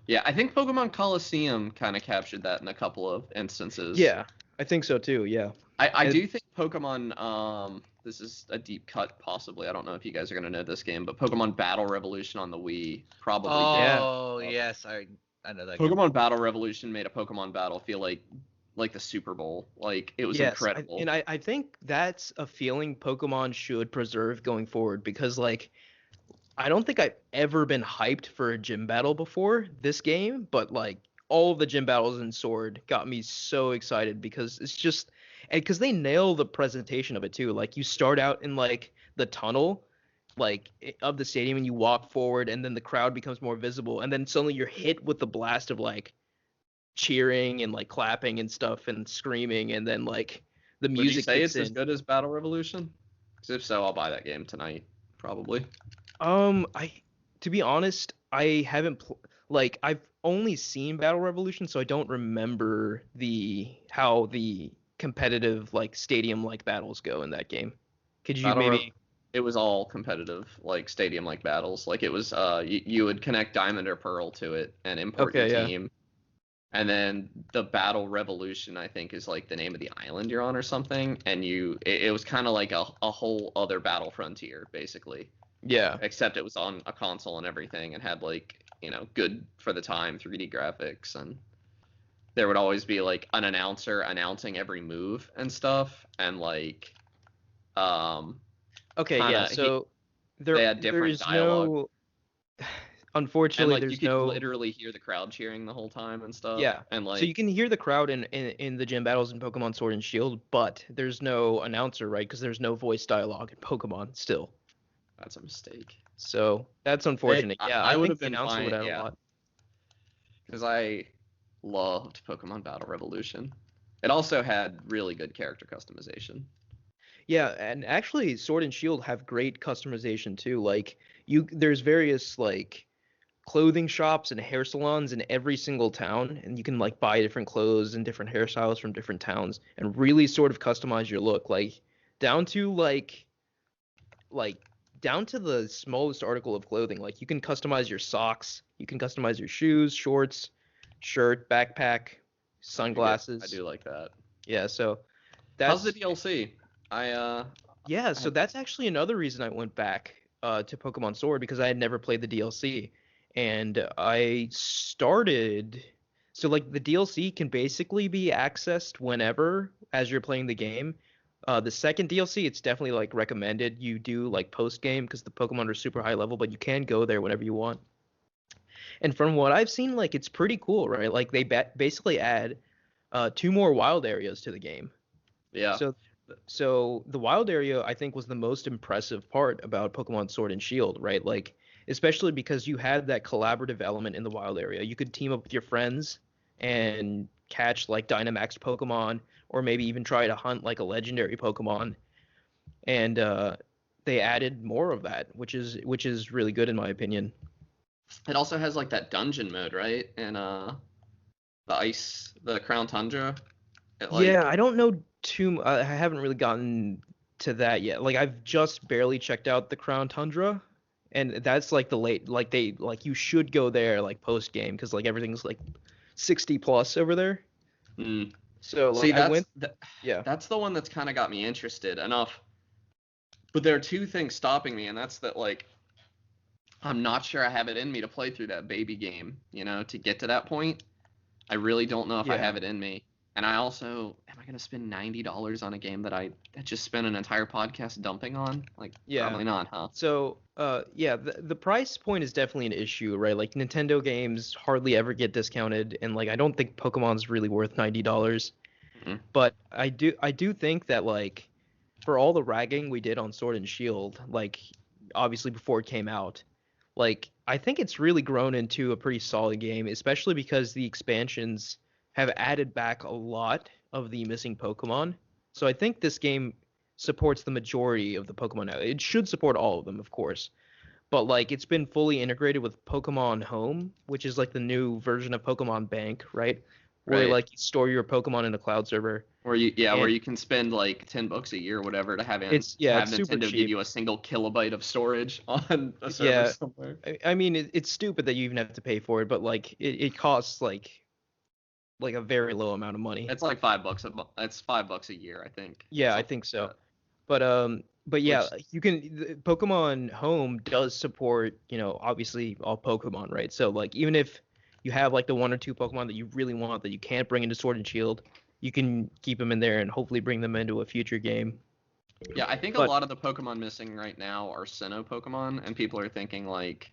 Yeah, I think Pokemon Coliseum kind of captured that in a couple of instances. Yeah, I think so too. Yeah. I And, do think Pokemon this is a deep cut possibly. I don't know if you guys are going to know this game, but Pokemon Battle Revolution on the Wii probably did. yeah. Oh yes, I know that game. Pokemon Battle Revolution made a Pokemon battle feel like the Super Bowl. Like it was Yes, incredible. I think that's a feeling Pokemon should preserve going forward because like I don't think I've ever been hyped for a gym battle before this game, but like all of the gym battles in Sword got me so excited because it's just and because they nail the presentation of it too. Like you start out in like the tunnel like of the stadium and you walk forward and then the crowd becomes more visible and then suddenly you're hit with the blast of like cheering and like clapping and stuff and screaming and then like the Would you music say kicks it's as in. good as Battle Revolution? 'Cause if so, I'll buy that game tonight, probably. I to be honest, I haven't like I've only seen Battle Revolution, so I don't remember the how the competitive like stadium like battles go in that game. Could you Battle Rev maybe it was all competitive, like stadium like battles. Like it was you would connect Diamond or Pearl to it and import your Okay, yeah. team. And then the Battle Revolution, I think, is like the name of the island you're on or something. And it was kind of like a whole other battle frontier, basically. Yeah. Except it was on a console and everything and had like, good for the time 3D graphics. And there would always be like an announcer announcing every move and stuff. And like, um, Okay, kind yeah. of, So they there had different there's dialogue. no And unfortunately like you there's could no literally hear the crowd cheering the whole time and stuff. yeah. And So like, you can hear the crowd in the gym battles in Pokemon Sword and Shield, but there's no announcer, right? Because there's no voice dialogue in Pokemon still. that's a mistake. So that's unfortunate. Yeah, I I would think have the been announcer would fine, add a yeah, lot. because I loved Pokemon Battle Revolution. It also had really good character customization. Yeah, and actually Sword and Shield have great customization too. Like there's various like clothing shops and hair salons in every single town, and you can like buy different clothes and different hairstyles from different towns and really sort of customize your look, like down to like down to the smallest article of clothing. Like you can customize your socks, you can customize your shoes, shorts, shirt, backpack, Okay, good. I sunglasses. do like that. Yeah, so How's the That's DLC? Yeah, so that's actually another reason I went back to Pokemon Sword because I had never played the DLC. And I started. So, like, the DLC can basically be accessed whenever as you're playing the game. The second DLC, it's definitely, like, recommended you do, like, post game because the Pokemon are super high level, but you can go there whenever you want. And from what I've seen, like, it's pretty cool, right? Like, they basically add two more wild areas to the game. Yeah. So so the wild area I think was the most impressive part about Pokemon Sword and Shield, right? Like especially because you had that collaborative element in the wild area. You could team up with your friends and catch like Dynamax Pokemon or maybe even try to hunt like a legendary Pokemon. And they added more of that, which is really good in my opinion. It also has like that dungeon mode, right? And the Crown Tundra. Yeah, I don't know I haven't really gotten to that yet. Like I've just barely checked out the Crown Tundra, and that's like the late like they like you should go there like post game because like everything's like 60 plus over there. Mm. So like See, I went yeah. that's the one that's kind of got me interested enough. But there are two things stopping me, and that's that like I'm not sure I have it in me to play through that baby game, to get to that point. I really don't know if I Yeah. have it in me. And I also, am I going to spend $90 on a game that I just spent an entire podcast dumping on? Like, Yeah. probably not, huh? So yeah, the price point is definitely an issue, right? Like Nintendo games hardly ever get discounted, and like I don't think Pokemon's really worth $90. Mhm. But I do think that like for all the ragging we did on Sword and Shield, like obviously before it came out, like I think it's really grown into a pretty solid game, especially because the expansions have added back a lot of the missing Pokemon. So I think this game supports the majority of the Pokemon now. It should support all of them, of course. But like it's been fully integrated with Pokemon Home, which is like the new version of Pokemon Bank, right? Where Right. like you store your Pokemon in a cloud server. Where where And you can spend like $10 a year or whatever to have it's have super Nintendo give cheap. you a single kilobyte of storage on a server Yeah, somewhere. I mean it's stupid that you even have to pay for it, but like it costs like a very low amount of money. It's like $5 That's $5 a year, I think. Yeah, I Something think like so. that. But yeah, Which Pokemon Home does support, obviously all Pokemon, right? So like even if you have like the one or two Pokemon that you really want that you can't bring into Sword and Shield, you can keep them in there and hopefully bring them into a future game. Yeah, I think a But lot of the Pokemon missing right now are Sinnoh Pokemon, and people are thinking like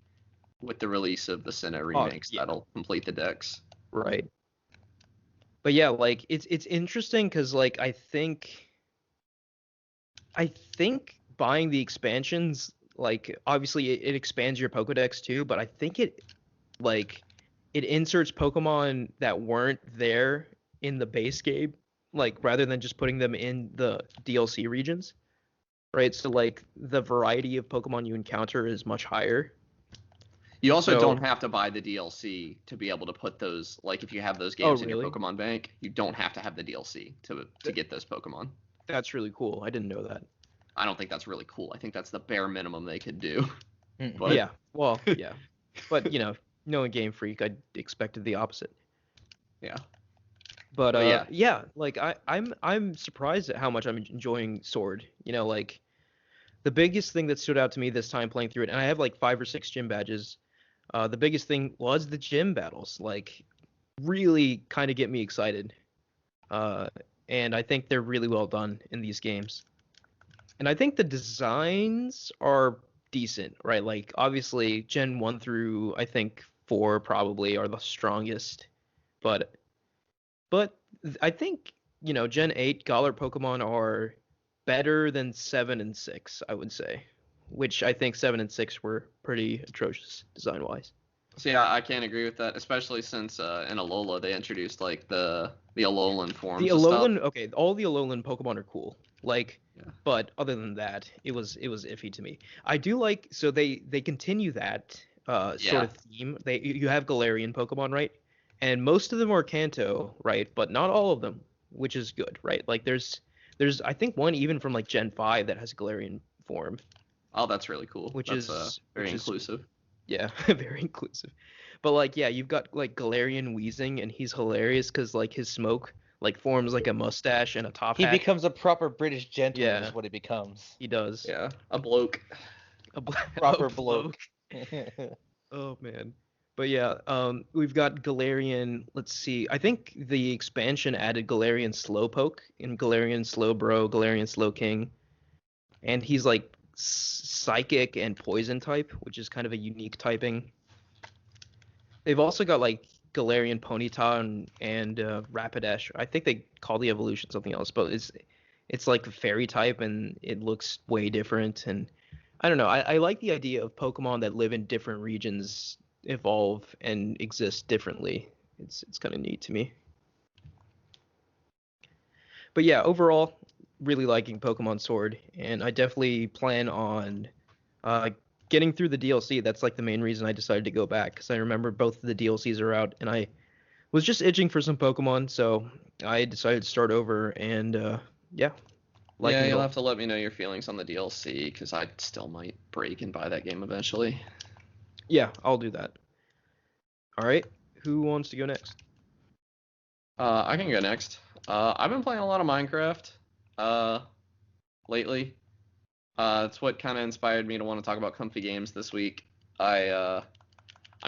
with the release of the Sinnoh remakes, yeah, that'll complete the decks. right. But yeah, like it's interesting because like I think buying the expansions, like obviously it expands your Pokedex too, but I think like it inserts Pokemon that weren't there in the base game, like rather than just putting them in the DLC regions, right? So like the variety of Pokemon you encounter is much higher. You also So, don't have to buy the DLC to be able to put those, like if you have those oh games in your really? Pokemon Bank, you don't have to have the DLC to Th- get those Pokemon. That's really cool. I didn't know that. I don't think that's really cool. I think that's the bare minimum they could do. Mm. But Yeah. Well, yeah. But knowing Game Freak, I expected the opposite. yeah. But But yeah. yeah, like I'm surprised at how much I'm enjoying Sword. Like the biggest thing that stood out to me this time playing through it, and I have like 5 or 6 gym badges. The biggest thing was the gym battles. Like really kind of get me excited. And I think they're really well done in these games. And I think the designs are decent, right? Like obviously Gen 1 through I think 4 probably are the strongest, but I think, Gen 8 Galar Pokemon are better than 7 and 6, I would say, which I think 7 and 6 were pretty atrocious design-wise. So yeah, I can't agree with that, especially since in Alola they introduced like the Alolan The forms and stuff. Alolan, okay, all the Alolan Pokemon are cool. Like, Yeah. but other than that, it was iffy to me. I do like so they continue that sort Yeah. of theme. You have Galarian Pokemon, right? And most of them are Kanto, right? But not all of them, which is good, right? Like there's I think one even from like Gen 5 that has Galarian form, Oh, that's really cool. which That's is very which is inclusive. yeah, very inclusive. But like yeah, you've got like Galarian Weezing and he's hilarious cuz like his smoke like forms like a mustache and a top He hat. becomes a proper British gentleman, Yeah. is what he becomes. He does. Yeah, a bloke. A Proper a bloke. Oh man. But yeah, we've got Galarian. Let's see. I think the expansion added Galarian Slowpoke and Galarian Slowbro, Galarian Slowking, and he's like psychic and poison type, which is kind of a unique typing. They've also got like Galarian Ponyta and Rapidash. I think they call the evolution something else, but it's like a fairy type and it looks way different. And I don't know. I like the idea of Pokemon that live in different regions evolve and exist differently. It's kind of neat to me. But yeah, overall, really liking Pokemon Sword, and I definitely plan on uh, getting through the DLC. That's like the main reason I decided to go back because I remember both of the DLCs are out, and I was just itching for some Pokemon, so I decided to start over. And yeah, liking Yeah, it you'll all. have to let me know your feelings on the DLC because I still might break and buy that game eventually. Yeah, I'll do that. All right, who wants to go next? I can go next. I've been playing a lot of Minecraft lately. It's what kind of inspired me to want to talk about comfy games this week. I'm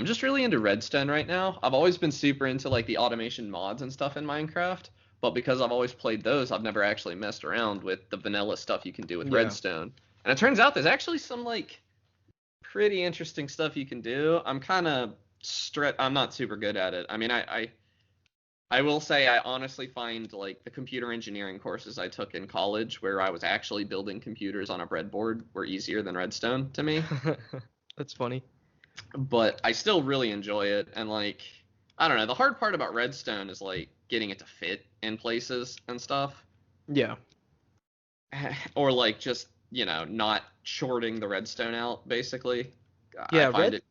just really into Redstone right now. I've always been super into like the automation mods and stuff in Minecraft, but because I've always played those, I've never actually messed around with the vanilla stuff you can do with Yeah. Redstone. And it turns out there's actually some like pretty interesting stuff you can do. I'm kind of I'm not super good at it. I mean, I will say I honestly find like the computer engineering courses I took in college where I was actually building computers on a breadboard were easier than Redstone to me. That's funny. But I still really enjoy it, and like I don't know, the hard part about Redstone is like getting it to fit in places and stuff. Yeah. Or like just, not shorting the Redstone out basically. Yeah, I find it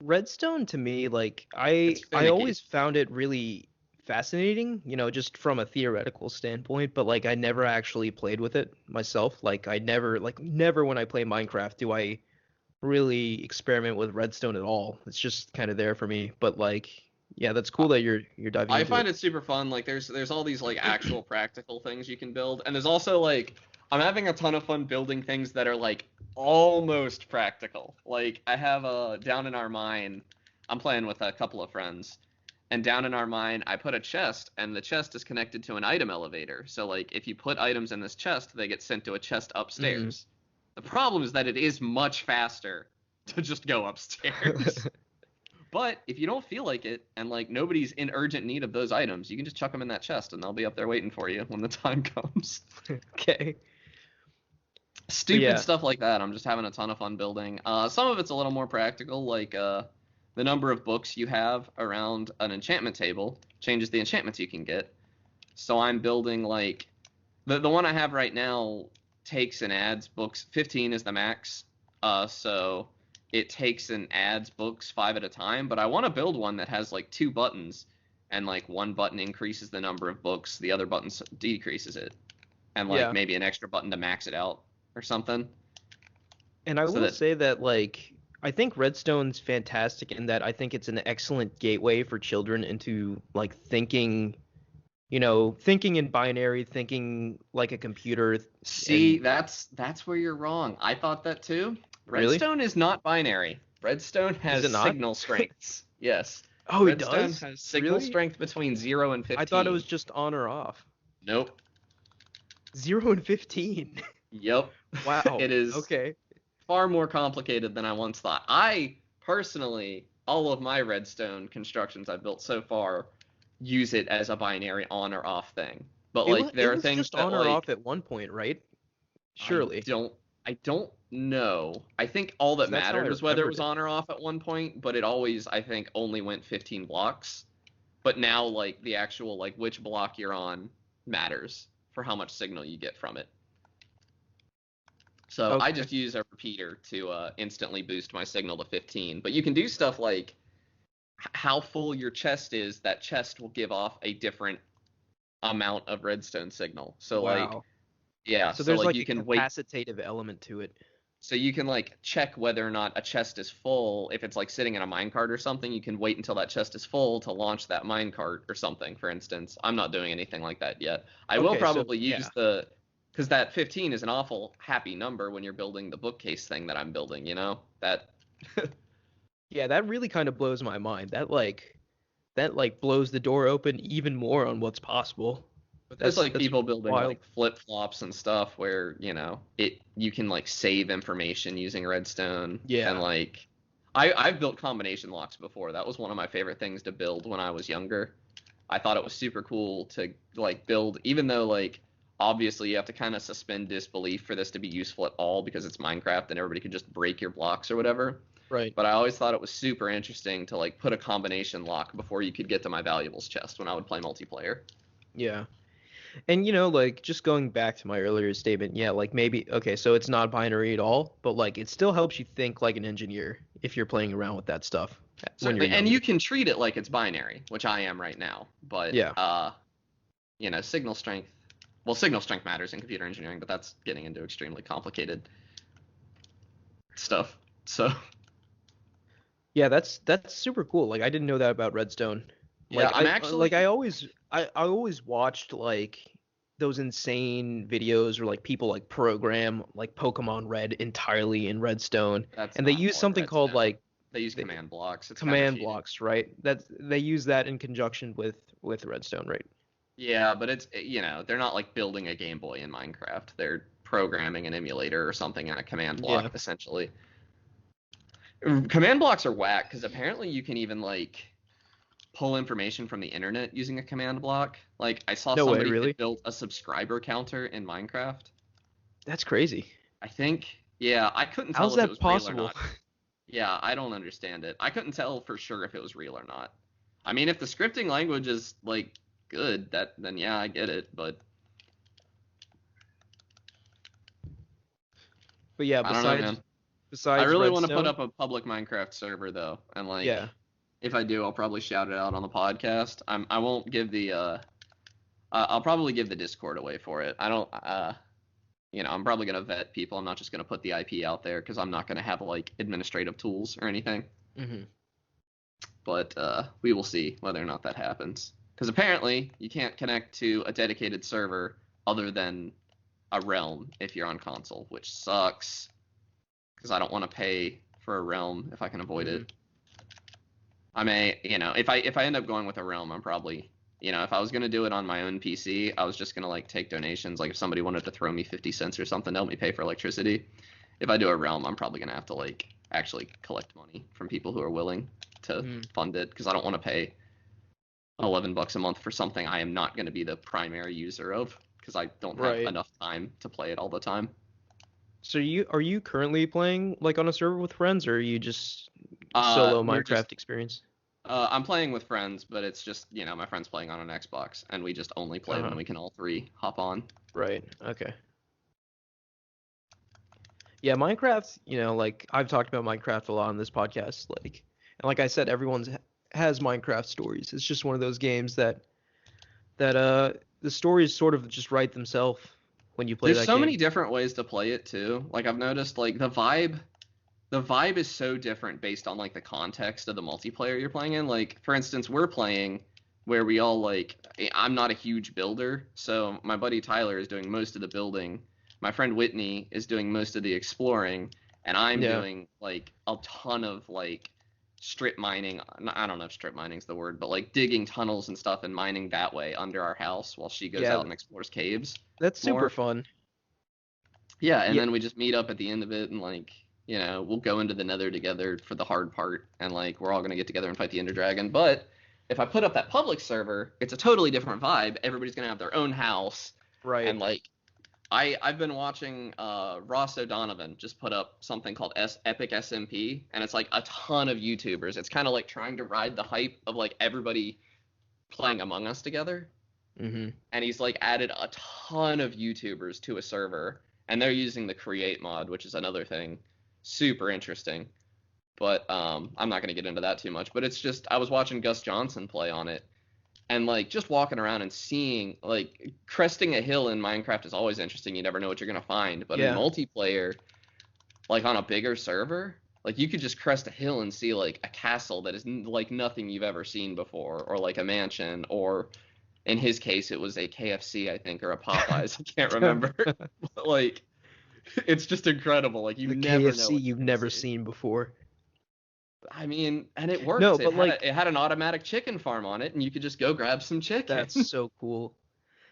Redstone to me, like it's I finicky. always found it really fascinating, just from a theoretical standpoint, but like I never actually played with it myself. Like I never when I play Minecraft do I really experiment with Redstone at all. It's just kind of there for me. But like, yeah, that's cool that you're diving I into find it. it super fun. Like there's all these like actual practical things you can build, and there's also like I'm having a ton of fun building things that are like almost practical. Like I have a down in our mine, I'm playing with a couple of friends, and down in our mine I put a chest, and the chest is connected to an item elevator. So like if you put items in this chest, they get sent to a chest upstairs. The problem is that it is much faster to just go upstairs. But if you don't feel like it and like nobody's in urgent need of those items, you can just chuck them in that chest and they'll be up there waiting for you when the time comes. Okay. Stupid yeah. stuff like that. I'm just having a ton of fun building. Some of it's a little more practical, like the number of books you have around an enchantment table changes the enchantments you can get. So I'm building like the one I have right now takes and adds books. 15 is the max. So it takes and adds books 5 at a time, but I want to build one that has like 2 buttons, and like one button increases the number of books, the other button decreases it, and like Yeah. maybe an extra button to max it out or something. And I So will that say that like I think Redstone's fantastic in that I think it's an excellent gateway for children into like thinking in binary, thinking like a computer. see And that's where you're wrong. I thought that too. really? Redstone is not binary. Redstone has it not? signal strengths. Yes. Oh, it Redstone does? has signal Really? strength between 0 and 15. I thought it was just on or off. Nope. 0 and 15. Yep. Wow. It is Okay. far more complicated than I once thought. I personally, all of my Redstone constructions I've built so far use it as a binary on or off thing. But like there It are was things just that on or like off at one point, right? Surely. I don't know. I think all that 'Cause that's how I mattered was whether it remembered was it. on or off at one point, but it always I think only went 15 blocks. But now like the actual like which block you're on matters for how much signal you get from it. So I Okay. just use a repeater to instantly boost my signal to 15. But you can do stuff like how full your chest is. That chest will give off a different amount of redstone signal. So like Wow. yeah, So so there's like like you a can wait. capacitative element to it. So you can like check whether or not a chest is full. If it's like sitting in a minecart or something, you can wait until that chest is full to launch that minecart or something, for instance. I'm not doing anything like that yet. I will Okay, so probably yeah. use because that 15 is an awful happy number when you're building the bookcase thing that I'm building, you know? That Yeah, that really kind of blows my mind. That blows the door open even more on what's possible. But there's like That's people building wild. like flip-flops and stuff where, you can like save information using redstone. Yeah. And like I've built combination locks before. That was one of my favorite things to build when I was younger. I thought it was super cool to like build, even though like obviously you have to kind of suspend disbelief for this to be useful at all because it's Minecraft and everybody could just break your blocks or whatever. Right. But I always thought it was super interesting to like put a combination lock before you could get to my valuables chest when I would play multiplayer. Yeah. And like just going back to my earlier statement, yeah, like maybe okay, so it's not binary at all, but like it still helps you think like an engineer if you're playing around with that stuff when you're Certainly, and younger. you can treat it like it's binary, which I am right now. But Yeah. signal strength. Well, signal strength matters in computer engineering, but that's getting into extremely complicated stuff. So Yeah, that's super cool. Like I didn't know that about Redstone. yeah, Like I'm I actually like I always watched like those insane videos where like people like program like Pokemon Red entirely in Redstone, that's and they not use more something called Redstone. like They use the command blocks. It's kind of command cheating. blocks, right? They use that in conjunction with Redstone, right? Yeah, but it's they're not like building a Game Boy in Minecraft. They're programming an emulator or something in a command block Yeah. essentially. Command blocks are whack because apparently you can even like pull information from the internet using a command block. Like I saw No way, somebody really? had built a subscriber counter in Minecraft. That's crazy. I think. Yeah, I couldn't tell How's if it that was real or possible? not. Yeah, I don't understand it. I couldn't tell for sure if it was real or not. I mean, if the scripting language is like good, then yeah, I get it. But But yeah, I don't know, man. I besides really want to put Redstone, up a public Minecraft server though, and like yeah. if I do, I'll probably shout it out on the podcast. I won't give the I'll probably give the Discord away for it. I don't I'm probably gonna vet people. I'm not just gonna put the IP out there because I'm not gonna have like administrative tools or anything. Hmm. But we will see whether or not that happens. Because apparently you can't connect to a dedicated server other than a realm if you're on console, which sucks. Because I don't want to pay for a realm if I can avoid it. I may, if I end up going with a realm, I'm probably, if I was gonna do it on my own PC, I was just gonna like take donations. Like if somebody wanted to throw me 50 cents or something to help me pay for electricity. If I do a realm, I'm probably gonna have to like actually collect money from people who are willing to fund it because I don't want to pay $11 a month for something I am not going to be the primary user of because I don't have Right. enough time to play it all the time. So are you currently playing like on a server with friends, or are you just solo We're Minecraft just experience? I'm playing with friends, but it's just my friend's playing on an Xbox, and we just only play when we can all three hop on. Right. Okay. Yeah, Minecraft, like I've talked about Minecraft a lot on this podcast, and like I said, has Minecraft stories. It's just one of those games that the stories sort of just write themselves when you play There's that so game. many different ways to play it too. Like I've noticed, like the vibe is so different based on like the context of the multiplayer you're playing in. Like for instance, we're playing where we all like I'm not a huge builder, so my buddy Tyler is doing most of the building. My friend Whitney is doing most of the exploring, and I'm Yeah. doing like a ton of like strip mining. I don't know if strip mining's the word, but like digging tunnels and stuff and mining that way under our house while she goes Yeah. out and explores caves. That's super more. fun. Yeah, and Yeah. then we just meet up at the end of it and like, we'll go into the Nether together for the hard part and like we're all gonna get together and fight the Ender Dragon. But if I put up that public server, it's a totally different vibe. Everybody's gonna have their own house Right. and like I've been watching Ross O'Donovan just put up something called Epic SMP, and it's like a ton of YouTubers. It's kind of like trying to ride the hype of like everybody playing Among Us together. Mm-hmm. And he's like added a ton of YouTubers to a server, and they're using the Create mod, which is another thing, super interesting. But I'm not gonna get into that too much. But it's just I was watching Gus Johnson play on it, and like just walking around and seeing like cresting a hill in Minecraft is always interesting. You never know what you're gonna find. But in Yeah. multiplayer, like on a bigger server, like you could just crest a hill and see like a castle that is like nothing you've ever seen before, or like a mansion, or in his case it was a KFC, I think, or a Popeyes. I can't remember. But, like, it's just incredible. Like you The never know KFC what you've you're gonna never see. seen before. I mean, and it worked. No, It but had like it had an automatic chicken farm on it, and you could just go grab some chicken. that's so cool.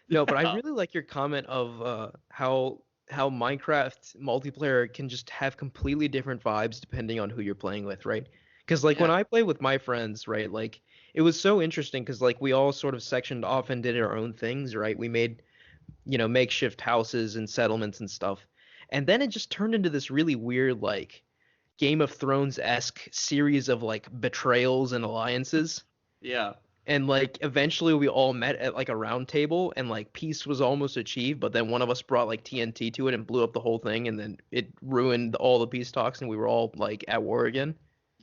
No, but I Yeah. really like your comment of how Minecraft multiplayer can just have completely different vibes depending on who you're playing with, right? Because like when Yeah. I play with my friends, right, like it was so interesting because like we all sort of sectioned off and did our own things, right? We made, makeshift houses and settlements and stuff. And then it just turned into this really weird like Game of Thrones-esque series of like betrayals and alliances. Yeah. And like eventually we all met at like a round table and like peace was almost achieved, but then one of us brought like TNT to it and blew up the whole thing and then it ruined all the peace talks and we were all like at war again.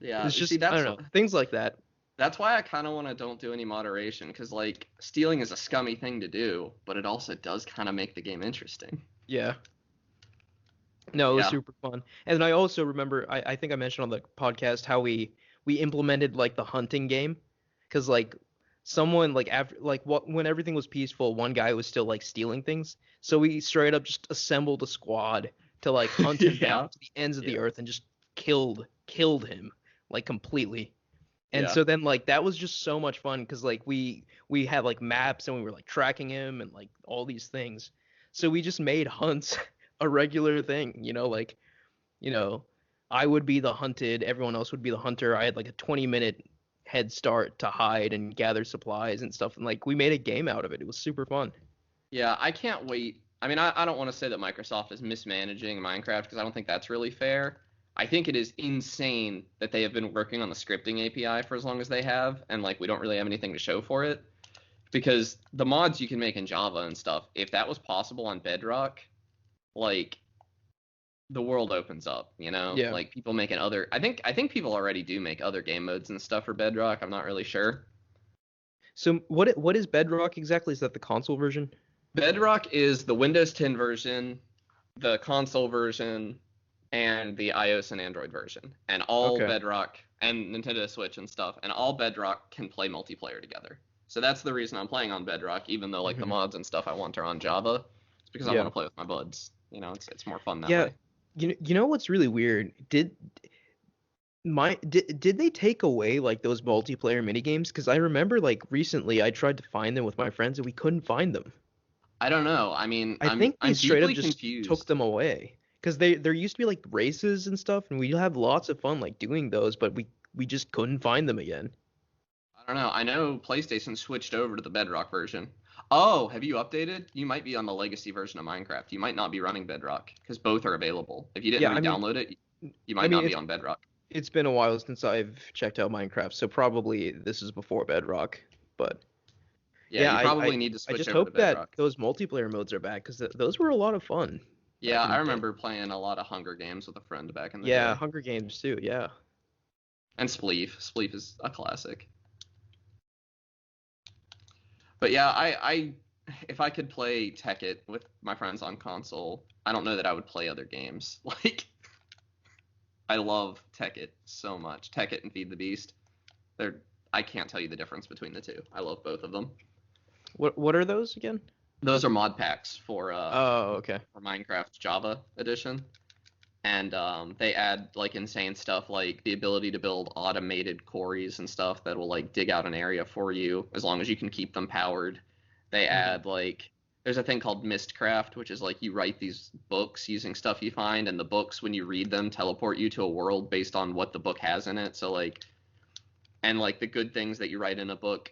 Yeah. It's You see, just I don't know, things like that. that's why I kind of want to don't do any moderation, because like stealing is a scummy thing to do, but it also does kind of make the game interesting. Yeah. No, it was Yeah. super fun. And I also remember I think I mentioned on the podcast how we implemented like the hunting game because like someone like after like what when everything was peaceful, one guy was still like stealing things. So we straight up just assembled a squad to like hunt him Yeah. down to the ends of the Yeah. earth and just killed him like completely. And Yeah. so then like that was just so much fun because like we had like maps and we were like tracking him and like all these things. So we just made hunts a regular thing, like, you know, I would be the hunted, everyone else would be the hunter. I had like a 20-minute head start to hide and gather supplies and stuff and like we made a game out of it. It was super fun. Yeah, I can't wait. I mean, I don't want to say that Microsoft is mismanaging Minecraft, because I don't think that's really fair. I think it is insane that they have been working on the scripting API for as long as they have, and like we don't really have anything to show for it. Because the mods you can make in Java and stuff, if that was possible on Bedrock, like the world opens up, Yeah. Like people making other I think people already do make other game modes and stuff for Bedrock. I'm not really sure. So what is Bedrock exactly? Is that the console version? Bedrock is the Windows 10 version, the console version, and the iOS and Android version. And all Okay. Bedrock and Nintendo Switch and stuff, and all Bedrock can play multiplayer together. So that's the reason I'm playing on Bedrock, even though like the Mhm. mods and stuff I want are on Java. It's because I Yeah. want to play with my buds. It's more fun that Yeah. way. You know what's really weird? Did they take away like those multiplayer mini games? Because I remember like recently I tried to find them with my friends and we couldn't find them. I don't know. I mean, I I'm think they I'm straight up deeply just confused. took them away. Because there used to be like races and stuff, and we'd have lots of fun like doing those, but we just couldn't find them again. I don't know. I know PlayStation switched over to the Bedrock version. Oh, have you updated? You might be on the legacy version of Minecraft. You might not be running Bedrock, because both are available. If you didn't Yeah, I mean, re-download it, you I might mean not be on Bedrock. it's been a while since I've checked out Minecraft, so probably this is before Bedrock. But Yeah, yeah, you probably I need to I switch just over to hope that Bedrock. those multiplayer modes are back because those were a lot of fun Yeah, back in I the day. remember playing a lot of Hunger Games with a friend back in the Yeah, day. Hunger Games too. Yeah. And Spleef. Spleef is a classic. But yeah, I if I could play Tekkit with my friends on console, I don't know that I would play other games. Like, I love Tekkit so much. Tekkit and Feed the Beast. I can't tell you the difference between the two. I love both of them. What are those again? Those are mod packs for Oh, okay. Minecraft Java edition. And they add like insane stuff, like the ability to build automated quarries and stuff that will like dig out an area for you as long as you can keep them powered. They Mhm. add like there's a thing called Mistcraft, which is like you write these books using stuff you find, and the books, when you read them, teleport you to a world based on what the book has in it. So like, and like the good things that you write in a book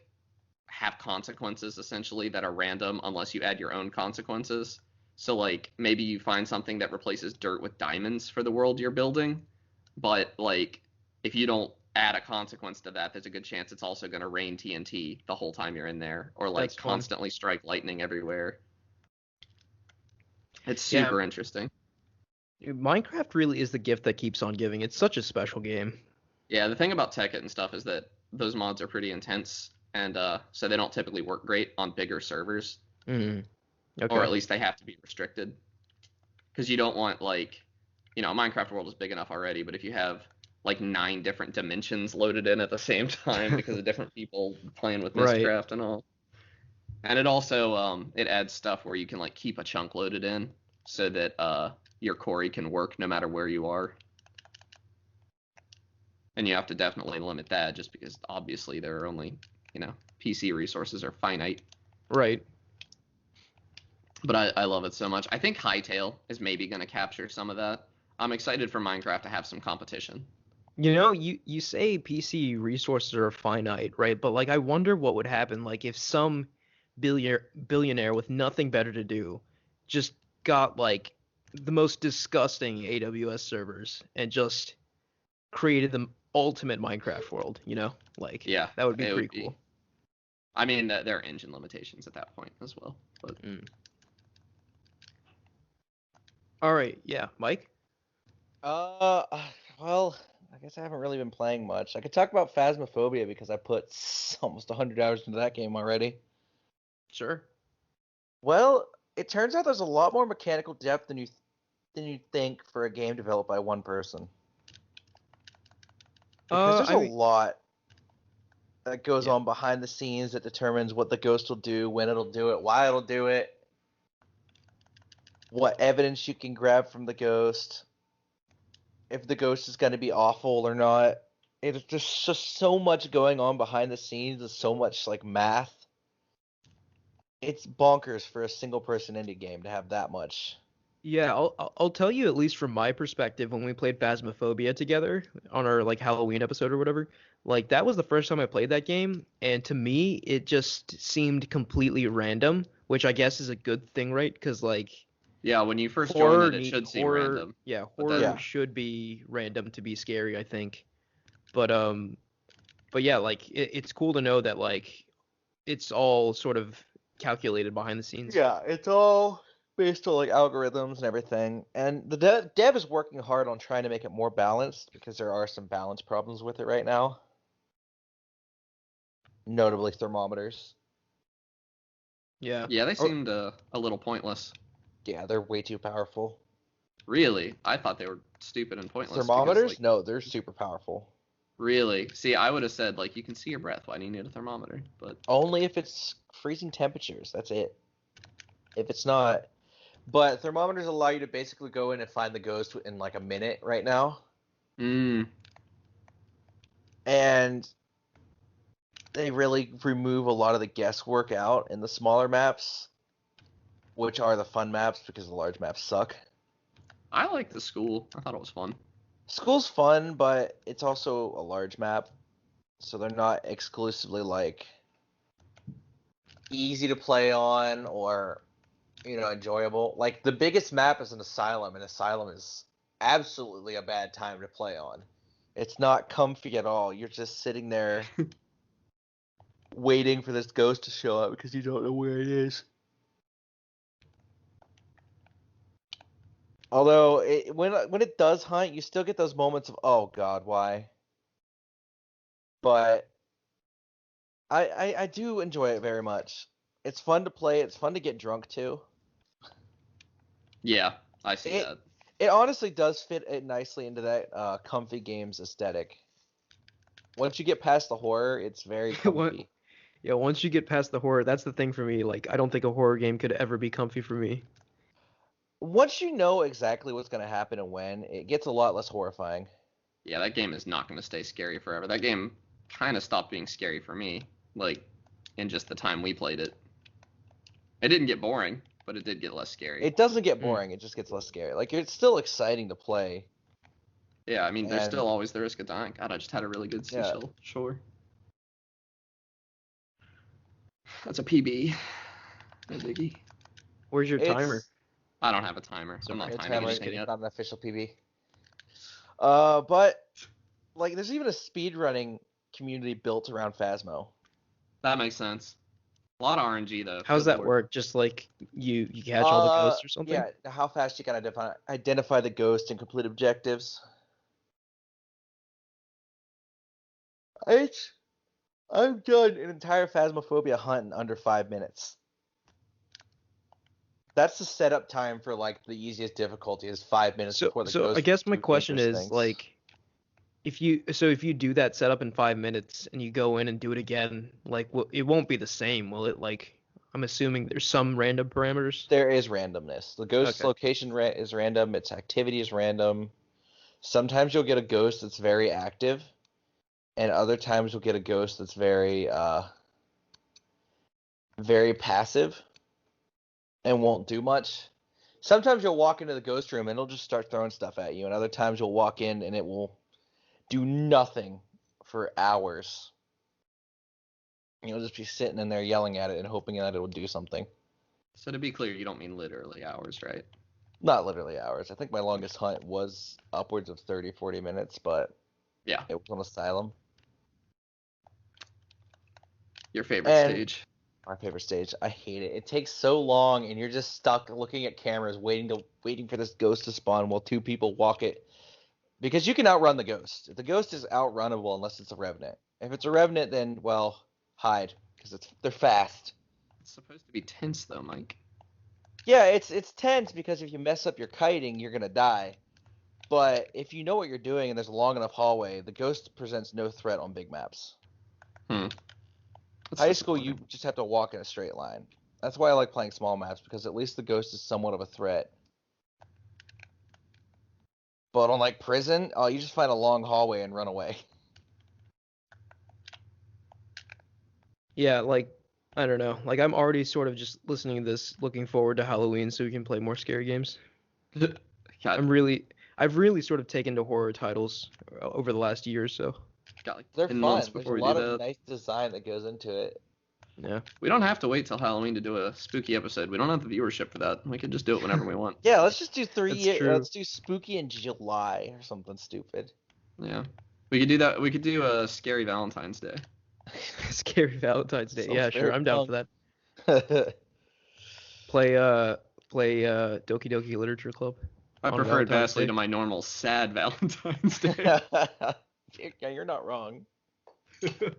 have consequences essentially that are random unless you add your own consequences. So like maybe you find something that replaces dirt with diamonds for the world you're building, but like if you don't add a consequence to that, there's a good chance it's also going to rain TNT the whole time you're in there, or like That's fun. constantly strike lightning everywhere. It's Yeah. super interesting. Minecraft really is the gift that keeps on giving. It's such a special game. Yeah, the thing about Tekkit and stuff is that those mods are pretty intense, and so they don't typically work great on bigger servers. Mm. Okay. Or at least they have to be restricted, because you don't want like Minecraft world is big enough already, but if you have like 9 different dimensions loaded in at the same time because of different people playing with Right. Mistcraft and all. And it also it adds stuff where you can like keep a chunk loaded in so that your quarry can work no matter where you are. And you have to definitely limit that just because obviously there are only, PC resources are finite. Right. But I love it so much. I think Hytale is maybe going to capture some of that. I'm excited for Minecraft to have some competition. You say PC resources are finite, right? But like I wonder what would happen like if some billionaire with nothing better to do just got like the most disgusting AWS servers and just created the ultimate Minecraft world, Like Yeah, that would be it pretty would be. cool. I mean, there are engine limitations at that point as well. But All right, yeah, Mike? Well, I guess I haven't really been playing much. I could talk about Phasmophobia because I put almost 100 hours into that game already. Sure. Well, it turns out there's a lot more mechanical depth than you think for a game developed by one person. Because there's I a mean, lot that goes yeah. on behind the scenes that determines what the ghost will do, when it'll do it, why it'll do it, what evidence you can grab from the ghost, if the ghost is going to be awful or not. It's just so much going on behind the scenes. There's so much like math. It's bonkers for a single person indie game to have that much. Yeah, I'll tell you at least from my perspective when we played Phasmophobia together on our like Halloween episode or whatever. Like that was the first time I played that game, and to me it just seemed completely random, which I guess is a good thing, right? Because like yeah, when you first join it, it should seem horror, random. yeah, But horror then, should be random to be scary, I think. But yeah, like it's cool to know that like it's all sort of calculated behind the scenes. Yeah, it's all based on like algorithms and everything. And the dev is working hard on trying to make it more balanced because there are some balance problems with it right now, notably thermometers. Yeah. yeah, they Or, seemed a little pointless. Yeah, they're way too powerful. Really, I thought they were stupid and pointless because, Thermometers? like, No, they're super powerful. really, see, I would have said like you can see your breath. Why do you need a thermometer? But Only if it's freezing temperatures. That's it. If it's not. But thermometers allow you to basically go in and find the ghost in like a minute right now. mm, And they really remove a lot of the guesswork out in the smaller maps, which are the fun maps because the large maps suck. I like the school. I thought it was fun. School's fun, but it's also a large map, so they're not exclusively like easy to play on or enjoyable. Like the biggest map is an asylum, and asylum is absolutely a bad time to play on. It's not comfy at all. You're just sitting there waiting for this ghost to show up because you don't know where it is. Although when it does hunt, you still get those moments of oh god, why? But I do enjoy it very much. It's fun to play. It's fun to get drunk too. Yeah, I see that. It honestly does fit it nicely into that comfy games aesthetic. Once you get past the horror, it's very comfy. Yeah, once you get past the horror, that's the thing for me. Like, I don't think a horror game could ever be comfy for me. Once you know exactly what's going to happen and when, it gets a lot less horrifying. Yeah, that game is not going to stay scary forever. That game kind of stopped being scary for me, like in just the time we played it. It didn't get boring, but it did get less scary. It doesn't get boring, it just gets less scary. Like, it's still exciting to play. Yeah, I mean, there's And- still always the risk of dying. God, I just had a really good Yeah. seashell shore. That's a PB. No biggie. Where's your timer? I don't have a timer. So I'm not It's timing not, anything yet. not an official PB. But like, there's even a speedrunning community built around Phasmo. That makes sense. A lot of RNG though. How's Good that lord. work? Just like you catch all the ghosts or something? Yeah, how fast you can identify the ghost and complete objectives. I've done an entire Phasmophobia hunt in under 5 minutes. That's the setup time for like the easiest difficulty is 5 minutes So, before the so ghost. I guess my too question dangerous is things. like, if you do that setup in 5 minutes and you go in and do it again, like, it won't be the same, will it? Like, I'm assuming there's some random parameters. There is randomness. The ghost's Okay. location is random. Its activity is random. Sometimes you'll get a ghost that's very active, and other times you'll get a ghost that's very very passive and won't do much. Sometimes you'll walk into the ghost room and it'll just start throwing stuff at you, and other times you'll walk in and it will do nothing for hours. You'll just be sitting in there yelling at it and hoping that it will do something. So to be clear, you don't mean literally hours, right? Not literally hours. I think my longest hunt was upwards of 30, 40 minutes, but Yeah. it was on Asylum. Your favorite And- stage. My favorite stage. I hate it. It takes so long, and you're just stuck looking at cameras, waiting for this ghost to spawn while two people walk it. Because you can outrun the ghost. The ghost is outrunnable unless it's a revenant. If it's a revenant, then well, hide because they're fast. It's supposed to be tense though, Mike. Yeah, it's tense because if you mess up your kiting, you're gonna die. But if you know what you're doing and there's a long enough hallway, the ghost presents no threat on big maps. That's High school, you disappointing. just have to walk in a straight line. That's why I like playing small maps, because at least the ghost is somewhat of a threat. But on like prison, oh, you just find a long hallway and run away. Yeah, like, I don't know. Like, I'm already sort of just listening to this, looking forward to Halloween so we can play more scary games. God, I've really sort of taken to horror titles over the last year or so. got like They're 10 fun. months There's before a we lot do of that. nice design that goes into it. Yeah. We don't have to wait till Halloween to do a spooky episode. We don't have the viewership for that. We can just do it whenever we want. Yeah, let's just do That's true. Let's do spooky in July or something stupid. Yeah. We could do that. We could do a scary Valentine's Day. Scary Valentine's Day. Sounds Yeah, sure. very I'm down fun. for that. Play Doki Doki Literature Club. I On prefer it Valentine's vastly Day. to my normal sad Valentine's Day. Yeah, you're not wrong. This Doki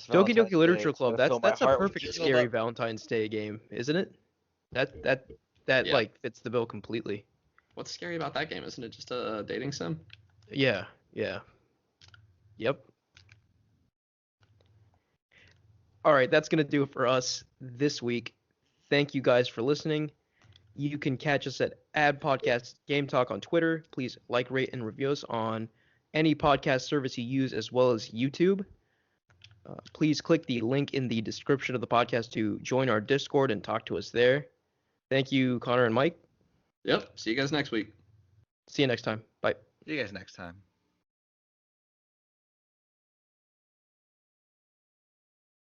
Valentine's Doki Day Literature is Club. gonna fill my That's a heart with perfect just scary love. Valentine's Day game, isn't it? That Yeah. like fits the bill completely. What's scary about that game? Isn't it just a dating sim? Yeah, yeah. Yep. All right, that's going to do it for us this week. Thank you guys for listening. You can catch us at Ad Podcast Game Talk on Twitter. Please like, rate, and review us on any podcast service you use, as well as YouTube. Please click the link in the description of the podcast to join our Discord and talk to us there. Thank you, Connor and Mike. Yep. See you guys next week. See you next time. Bye. See you guys next time.